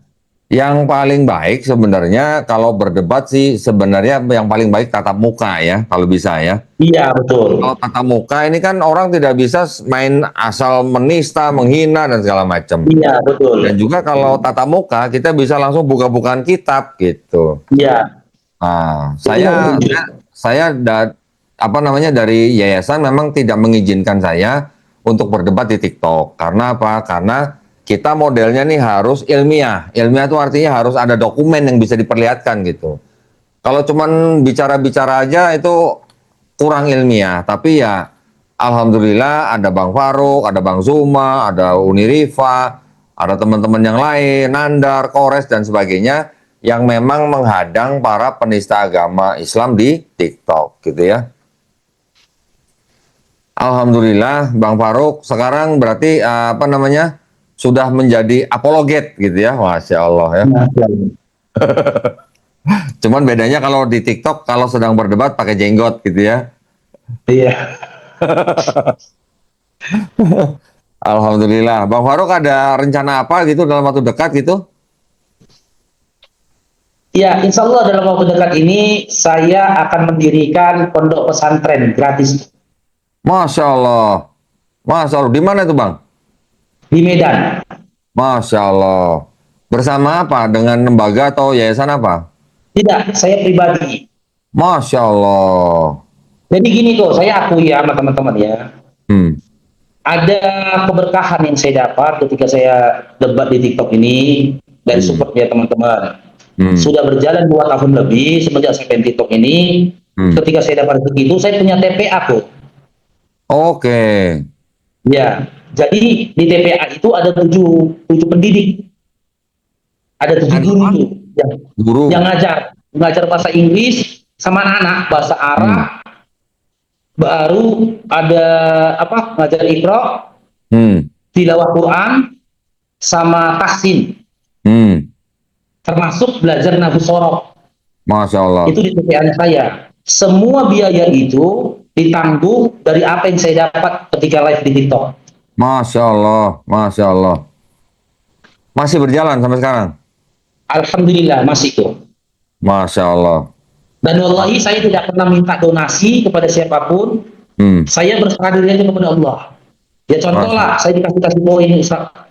Yang paling baik sebenarnya kalau berdebat sih sebenarnya yang paling baik tatap muka ya, kalau bisa ya. Iya, betul. Kalau tatap muka ini kan orang tidak bisa main asal menista, menghina dan segala macam. Iya, betul. Dan juga kalau tatap muka kita bisa langsung buka-bukaan kitab gitu. Iya. Nah, Itu yang setuju. apa namanya dari yayasan memang tidak mengizinkan saya untuk berdebat di TikTok. Karena apa? Karena kita modelnya nih harus ilmiah. Ilmiah itu artinya harus ada dokumen yang bisa diperlihatkan gitu. Kalau cuman bicara-bicara aja itu kurang ilmiah. Tapi ya alhamdulillah ada Bang Faruk, ada Bang Zuma, ada Unirifa, ada teman-teman yang lain, Nandar, Kores dan sebagainya yang memang menghadang para penista agama Islam di TikTok gitu ya. Alhamdulillah Bang Faruk sekarang berarti apa namanya sudah menjadi apologet gitu ya, Masya Allah ya. Cuman bedanya kalau di TikTok kalau sedang berdebat pakai jenggot gitu ya. Iya. Alhamdulillah. Bang Faruk ada rencana apa gitu dalam waktu dekat gitu? Ya, insya Allah dalam waktu dekat ini saya akan mendirikan pondok pesantren gratis Masya Allah. Masya Allah. Di mana itu Bang? di Medan. Masya Allah. Bersama apa? Dengan lembaga atau yayasan apa? Tidak, saya pribadi. Masya Allah. Jadi gini kok, saya akui ya sama teman-teman ya. Hmm. Ada keberkahan yang saya dapat ketika saya debat di TikTok ini dari supportnya teman-teman. Hmm. Sudah berjalan 2 tahun lebih semenjak saya main TikTok ini. Ketika saya dapat begitu, saya punya TPA kok. Oke. Ya, jadi di TPA itu ada tujuh pendidik, ada 7 guru Guru. yang ngajar bahasa Inggris sama anak bahasa Arab. Baru ada apa ngajar Iqra, tilawah Quran, sama tahsin, termasuk belajar Nahu Sorok. Masya Allah. Itu di TPA-nya saya. Semua biaya itu ditanggung dari apa yang saya dapat ketika live di TikTok. Masya Allah. Masya Allah. Masih berjalan sampai sekarang? Alhamdulillah masih tuh. Masya Allah. Dan wallahi saya tidak pernah minta donasi kepada siapapun. Saya berserah diri aja kepada Allah. Ya contoh lah, saya dikasih poin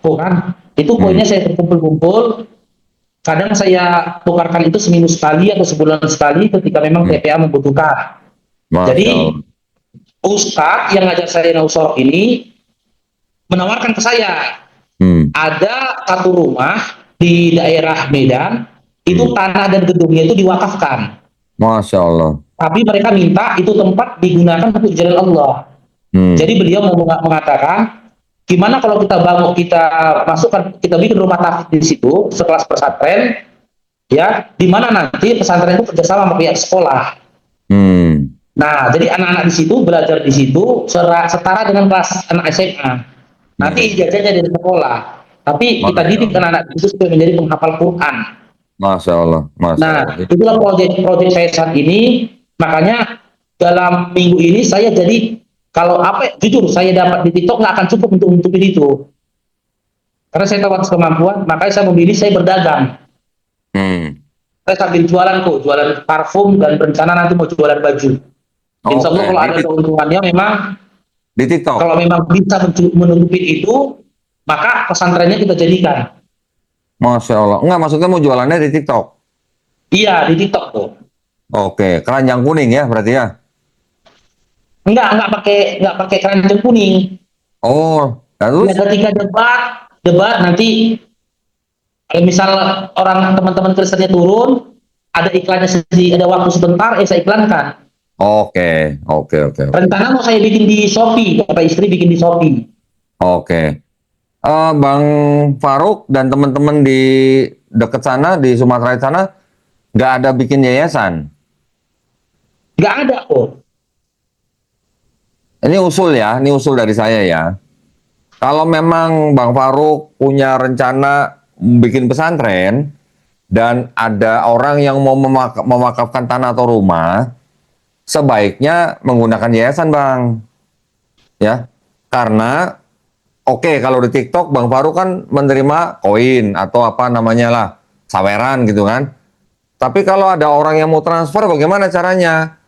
Quran, itu poinnya saya kumpul-kumpul. Kadang saya tukarkan itu seminggu sekali atau sebulan sekali ketika memang TPA membutuhkan. Jadi Ustadz yang ngajar saya Nausorok ini menawarkan ke saya, ada satu rumah di daerah Medan, itu tanah dan gedungnya itu diwakafkan. Masya Allah. Tapi mereka minta itu tempat digunakan untuk jalan Allah. Jadi beliau mengatakan, gimana kalau kita bangun, kita masukkan, kita bikin rumah tafsir di situ, sekelas pesantren, ya, di mana nanti pesantren itu kerjasama sama pihak sekolah. Nah, jadi anak-anak di situ belajar di situ setara dengan kelas anak SMA. Nanti ijazahnya dari sekolah, tapi kita didik anak-anak itu supaya menjadi penghafal Quran. Masya Allah. Masya Allah. Itulah proyek saya saat ini. Makanya dalam minggu ini saya jadi, kalau apa jujur saya dapat di TikTok nggak akan cukup untuk menutupin itu. Karena saya tahu atas kemampuan, makanya saya memilih saya berdagang. Saya sambil jualan kok, jualan parfum dan berencana nanti mau jualan baju. Insya Allah Oke, kalau ada keuntungannya memang, di TikTok. kalau memang bisa menutupi itu, maka pesantrennya kita jadikan. Masya Allah. Enggak, maksudnya mau jualannya di TikTok. Iya, di TikTok tuh. Oke, keranjang kuning ya berarti ya. Enggak pakai keranjang kuning. Oh, Ya, terus? ketika debat nanti, kalau misal orang teman-teman Kristennya turun, ada iklannya sedih, ada waktu sebentar, saya iklankan. Oke, oke, oke, oke. Rencana mau saya bikin di Shopee, kata istri bikin di Shopee. Oke. Bang Faruk dan teman-teman di dekat sana, di Sumatera sana, nggak ada bikin yayasan. Nggak ada kok. Ini usul ya, ini usul dari saya ya. Kalau memang Bang Faruk punya rencana bikin pesantren dan ada orang yang mau memakafkan tanah atau rumah, sebaiknya menggunakan yayasan, Bang. Ya, karena oke, kalau di TikTok Bang Faruk kan menerima koin atau apa namanya lah, saweran gitu kan. Tapi kalau ada orang yang mau transfer, bagaimana caranya?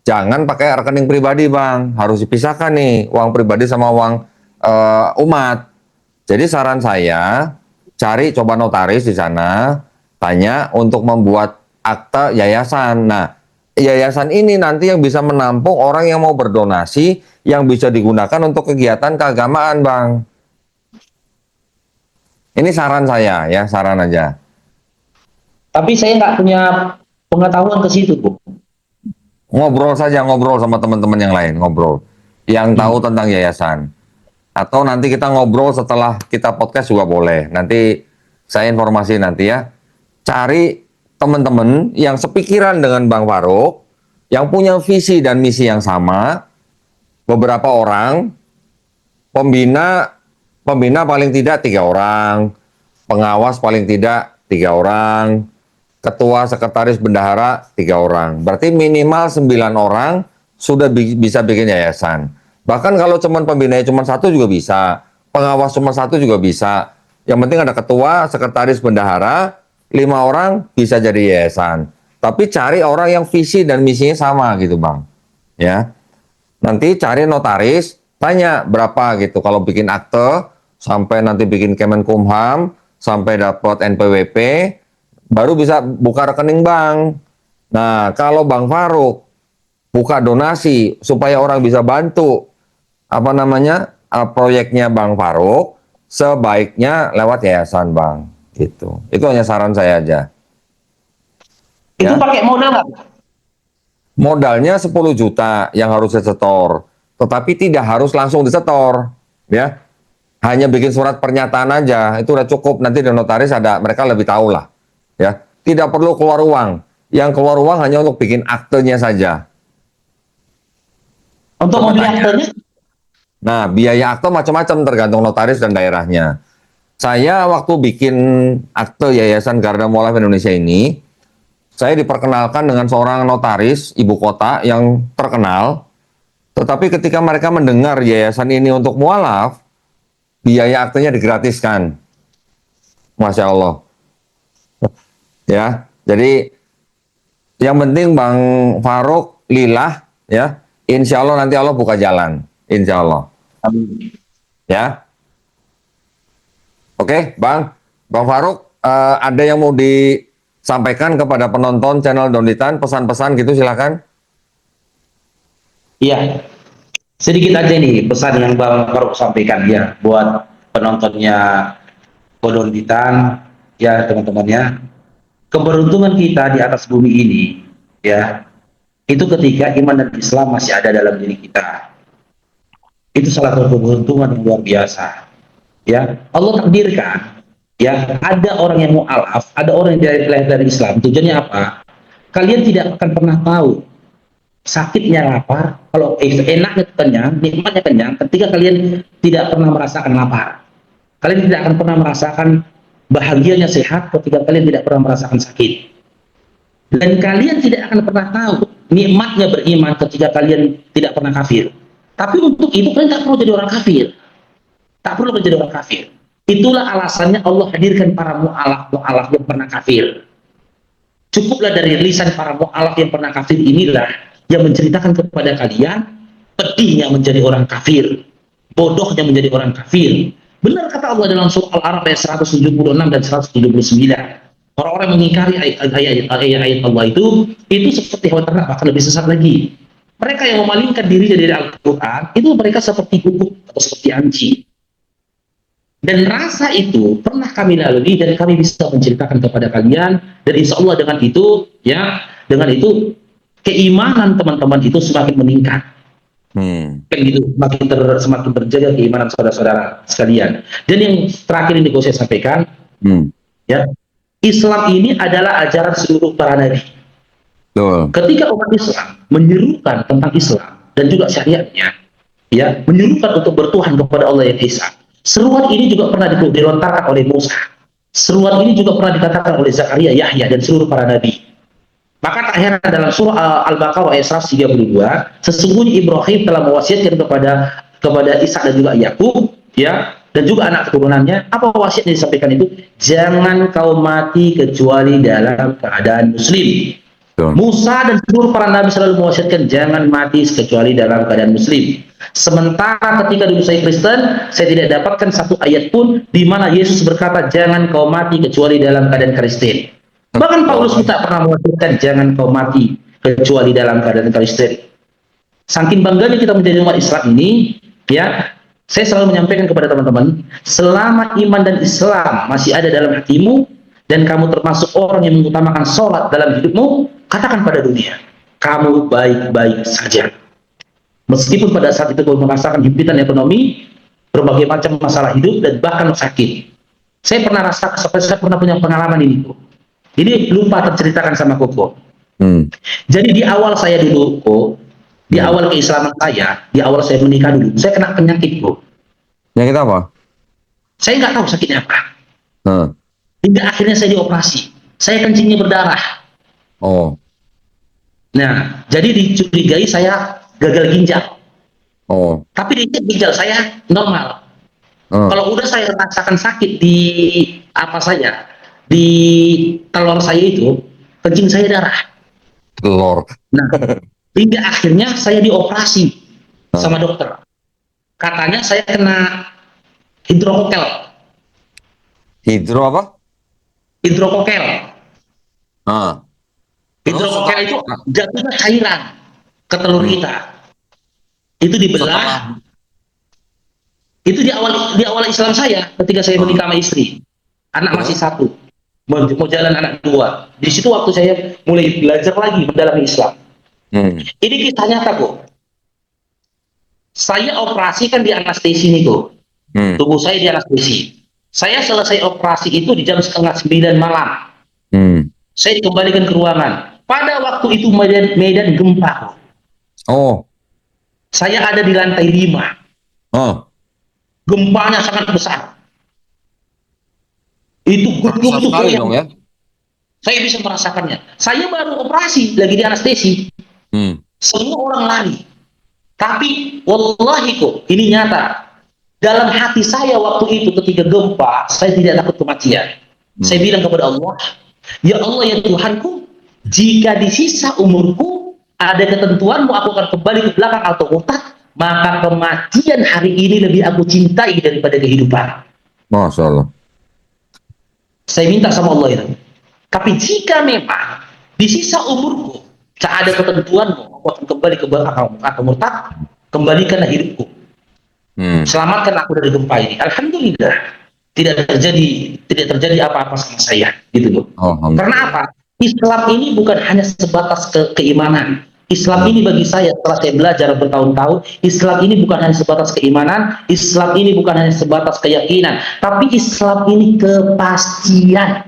Jangan pakai rekening pribadi, Bang. Harus dipisahkan nih, uang pribadi sama uang umat. Jadi saran saya, cari coba notaris di sana, tanya untuk membuat akta yayasan. Nah, yayasan ini nanti yang bisa menampung orang yang mau berdonasi, yang bisa digunakan untuk kegiatan keagamaan, Bang. Ini saran saya ya, saran aja. Tapi saya nggak punya pengetahuan ke situ, Bu. Ngobrol saja, ngobrol sama teman-teman yang lain, ngobrol. Yang tahu tentang yayasan. Atau nanti kita ngobrol setelah kita podcast juga boleh. Nanti saya informasi nanti ya. Cari teman-teman yang sepikiran dengan Bang Faruk, yang punya visi dan misi yang sama. Beberapa orang, pembina paling tidak 3 orang, pengawas paling tidak 3 orang, ketua sekretaris bendahara 3 orang. Berarti minimal 9 orang sudah bisa bikin yayasan. Bahkan kalau cuman pembinanya cuma 1 juga bisa, pengawas cuma 1 juga bisa. Yang penting ada ketua, sekretaris bendahara, 5 orang bisa jadi yayasan. Tapi cari orang yang visi dan misinya sama gitu, Bang. Ya. Nanti cari notaris, tanya berapa gitu. Kalau bikin akte, sampai nanti bikin Kemenkumham, sampai dapat NPWP, baru bisa buka rekening bank. Nah, kalau Bang Faruk buka donasi supaya orang bisa bantu apa namanya proyeknya Bang Faruk, sebaiknya lewat yayasan, Bang. Gitu. Itu hanya saran saya aja. Itu Ya. pakai modal nggak? Modalnya 10 juta yang harus disetor, tetapi tidak harus langsung disetor, ya. Hanya bikin surat pernyataan aja, itu udah cukup. Nanti di notaris ada, mereka lebih tahu lah, ya. Tidak perlu keluar uang. Yang keluar uang hanya untuk bikin aktenya saja. Untuk Coba membeli tanya. aktenya? Nah, biaya akte macam-macam tergantung notaris dan daerahnya. Saya waktu bikin akte Yayasan Garda Mualaf Indonesia ini, saya diperkenalkan dengan seorang notaris ibu kota yang terkenal. Tetapi ketika mereka mendengar yayasan ini untuk mualaf, biaya aktenya digratiskan. Masya Allah. Ya, jadi yang penting Bang Faruk lillah, ya. Insya Allah nanti Allah buka jalan. Insya Allah. Amin. Ya. Oke, Bang Faruk, ada yang mau disampaikan kepada penonton channel Donditan, pesan-pesan gitu silakan. Iya, sedikit aja nih pesan yang Bang Faruk sampaikan ya buat penontonnya Kodonditan, ya teman-temannya. Keberuntungan kita di atas bumi ini, ya, itu ketika iman dan Islam masih ada dalam diri kita. Itu salah satu keberuntungan yang luar biasa. Ya, Allah takdirkan, ya, ada orang yang mu'alaf, ada orang yang lahir dari Islam. Tujuannya apa? Kalian tidak akan pernah tahu sakitnya lapar, kalau enaknya kenyang, nikmatnya kenyang, ketika kalian tidak pernah merasakan lapar. Kalian tidak akan pernah merasakan bahagianya sehat ketika kalian tidak pernah merasakan sakit. Dan kalian tidak akan pernah tahu nikmatnya beriman ketika kalian tidak pernah kafir. Tapi untuk itu kalian tak perlu jadi orang kafir. Tak perlu menjadi orang kafir. Itulah alasannya Allah hadirkan para mu'alaf yang pernah kafir. Cukuplah dari lisan para mu'alaf yang pernah kafir inilah yang menceritakan kepada kalian pedihnya menjadi orang kafir, bodohnya menjadi orang kafir. Benar kata Allah dalam surah Al-A'raf ayat 176 dan 179. Orang-orang yang mengingkari ayat-ayat Allah itu seperti hewan ternak, bahkan lebih sesat lagi. Mereka yang memalingkan diri dari Al-Quran, itu mereka seperti kuku atau seperti anjing. Dan rasa itu pernah kami lalui dan kami bisa menceritakan kepada kalian. Dan insya Allah dengan itu, ya, dengan itu keimanan teman-teman itu semakin meningkat. Kan gitu, semakin terjaga keimanan saudara-saudara sekalian. Dan yang terakhir ini saya sampaikan, ya, Islam ini adalah ajaran seluruh para nabi. Betul. Ketika umat Islam menyerukan tentang Islam dan juga syariatnya, ya, menyerukan untuk bertuhan kepada Allah yang Esa. Seruan ini juga pernah dilontarkan oleh Musa. Seruan ini juga pernah dikatakan oleh Zakaria, Yahya, dan seluruh para nabi. Maka tak heran dalam surah Al-Baqarah ayat 132, sesungguhnya Ibrahim telah mewasiatkan kepada Ishak dan juga Yakub, ya, dan juga anak keturunannya. Apa wasiat yang disampaikan itu? Jangan kau mati kecuali dalam keadaan muslim. Musa dan seluruh para nabi selalu mewasiatkan jangan mati kecuali dalam keadaan muslim. Sementara ketika dulu saya Kristen, saya tidak dapatkan satu ayat pun di mana Yesus berkata jangan kau mati kecuali dalam keadaan Kristen. Bahkan Paulus tidak pernah mewasiatkan jangan kau mati kecuali dalam keadaan Kristen. Saking bangganya kita menjadi umat Islam ini, ya, saya selalu menyampaikan kepada teman-teman, selama iman dan Islam masih ada dalam hatimu dan kamu termasuk orang yang mengutamakan sholat dalam hidupmu, katakan pada dunia, kamu baik-baik saja. Meskipun pada saat itu kamu merasakan himpitan ekonomi, berbagai macam masalah hidup, dan bahkan sakit. Saya pernah punya pengalaman ini, Ko. Ini lupa terceritakan sama Koko. Jadi di awal saya dulu, Ko, di awal keislaman saya, di awal saya menikah dulu, saya kena penyakit, Ko. Penyakit apa? Saya nggak tahu sakitnya apa. Hingga akhirnya saya dioperasi. Saya kencingnya berdarah. Oh. Nah, jadi dicurigai saya gagal ginjal. Oh. Tapi di ginjal saya normal. Kalau udah saya rasakan sakit di apa saja, di telur saya itu, kencing saya darah. Telur. Nah, hingga akhirnya saya dioperasi sama dokter. Katanya saya kena hidrokokel. Hidro apa? Hidrokokel. Hidrokokel itu Terus? jatuhnya cairan ke telur kita. Itu dibelah. Itu di awal Islam saya ketika saya menikah sama istri. Anak masih satu. Mau jalan anak dua. Di situ waktu saya mulai belajar lagi mendalami Islam. Ini kisah nyata, kok. Saya operasi kan di anestesi nih, kok. Tubuh saya di anestesi. Saya selesai operasi itu di jam 8:30 malam. Saya dikembalikan ke ruangan. Pada waktu itu medan gempa. Oh. Saya ada di lantai 5. Gempanya sangat besar. Itu gedung itu dong ya. Saya bisa merasakannya. Saya baru operasi, lagi di anestesi. Semua orang lari. Tapi wallahi, kok, ini nyata. Dalam hati saya waktu itu ketika gempa, saya tidak takut kematian. Saya bilang kepada Allah, ya Allah, ya Tuhanku, jika di sisa umurku ada ketentuanmu aku akan kembali ke belakang atau murtad, maka kematian hari ini lebih aku cintai daripada kehidupan. Masya Allah. Saya minta sama Allah itu. Tapi jika memang di sisa umurku tak ada ketentuanmu, aku akan kembali ke belakang atau murtad, kembalikanlah hidupku. Selamatkan aku dari gempa ini. Alhamdulillah tidak terjadi apa-apa sama saya, gitu loh. Karena apa? Islam ini bukan hanya sebatas keimanan. Islam ini bagi saya setelah saya belajar bertahun-tahun, Islam ini bukan hanya sebatas keimanan, Islam ini bukan hanya sebatas keyakinan, tapi Islam ini kepastian.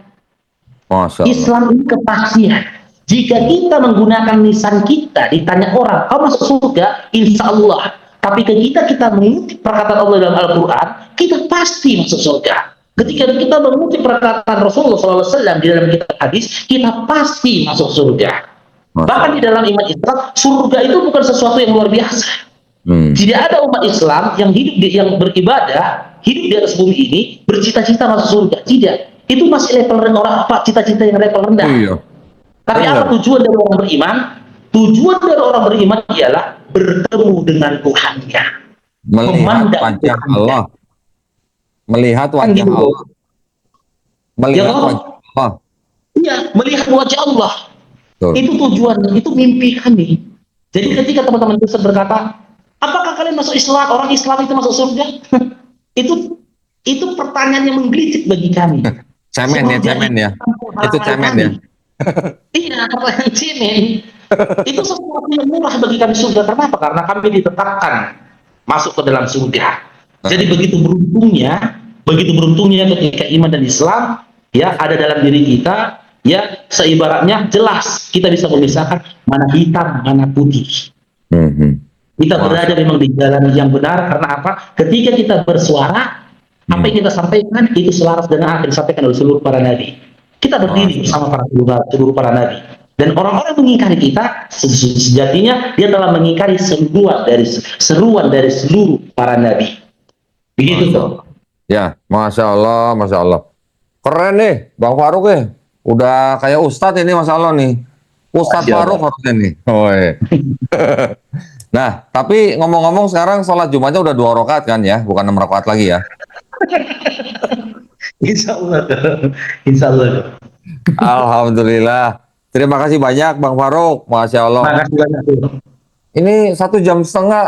Islam ini kepastian. Jika kita menggunakan lisan kita, ditanya orang, kau masuk surga? Insya Allah. Tapi ketika kita mengutip perkataan Allah dalam Al-Quran, kita pasti masuk surga. Ketika kita mengutip perkataan Rasulullah SAW di dalam kitab hadis, kita pasti masuk surga. Bahkan di dalam iman Islam, surga itu bukan sesuatu yang luar biasa. Tidak ada umat Islam yang yang beribadah, hidup di atas bumi ini, bercita-cita masuk surga. Tidak. Itu masih level rendah. Orang apa? Cita-cita yang level rendah. Tapi apa Benar. tujuan dari orang beriman? Tujuan dari orang beriman ialah bertemu dengan Tuhannya, Melihat memandang wajah Tuhannya. Allah, melihat Kan wajah gitu, Bro. Allah, Ya melihat kalau wajah Allah. iya, melihat wajah Allah. Betul. Itu tujuan, itu mimpi kami. Jadi Betul. ketika teman-teman Kristen berkata, apakah kalian masuk Islam, orang Islam itu masuk surga? itu itu pertanyaan yang menggelitik bagi kami. Cemen ya, Surga cemen itu ya. Itu harapan cemen kami. ya. Iya, pertanyaan cemen. Itu sesuatu yang murah bagi kami surga. Kenapa? Karena kami ditetapkan masuk ke dalam surga. Jadi begitu beruntungnya ketika iman dan Islam ya ada dalam diri kita, ya seibaratnya jelas kita bisa memisahkan mana hitam, mana putih. Mhm. Kita Masya berada memang di jalan yang benar karena apa? Ketika kita bersuara, apa Hmm. yang kita sampaikan itu selaras dengan apa yang disampaikan oleh seluruh para nabi. Kita berdiri Masya bersama seluruh para nabi. Dan orang-orang yang mengingkari kita, sejatinya dia telah mengingkari seruan dari seluruh para nabi. Begitu Masya tuh. Allah. Ya, Masya Allah, Masya Allah. Keren nih, Bang Faruk ya. Udah kayak Ustadz ini Masya Allah nih. Ustadz Masya Faruk Allah. harusnya nih. Oh, iya. Nah, tapi ngomong-ngomong sekarang sholat Jumatnya udah 2 rakaat kan ya, bukan 6 rakaat lagi ya. Insya Allah. Insya Allah. Alhamdulillah. Terima kasih banyak Bang Faruk, Masya Allah. Makasih banyak tuh. Ini 1 jam setengah,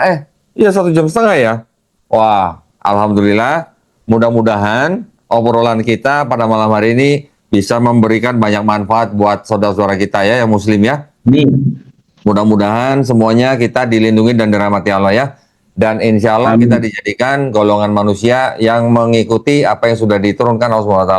iya 1 jam setengah ya. Wah, Alhamdulillah. Mudah-mudahan obrolan kita pada malam hari ini bisa memberikan banyak manfaat buat saudara-saudara kita ya, yang Muslim ya. Nih. Mudah-mudahan semuanya kita dilindungi dan dirahmati Allah ya. Dan insya Allah kita Amin. dijadikan golongan manusia yang mengikuti apa yang sudah diturunkan Allah SWT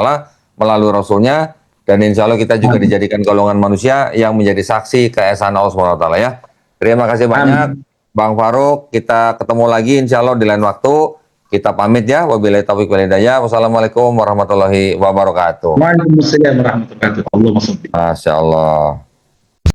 melalui Rasulnya. Dan insya Allah kita juga Amin. dijadikan golongan manusia yang menjadi saksi keesaan Allah SWT ya. Terima kasih banyak Amin. Bang Faruk. Kita ketemu lagi insya Allah di lain waktu. Kita pamit ya. Wabillahi taufiq wal hidayah. Wassalamualaikum warahmatullahi wabarakatuh. Waalaikumsalam warahmatullahi wabarakatuh. Allah masuk. Masya Allah.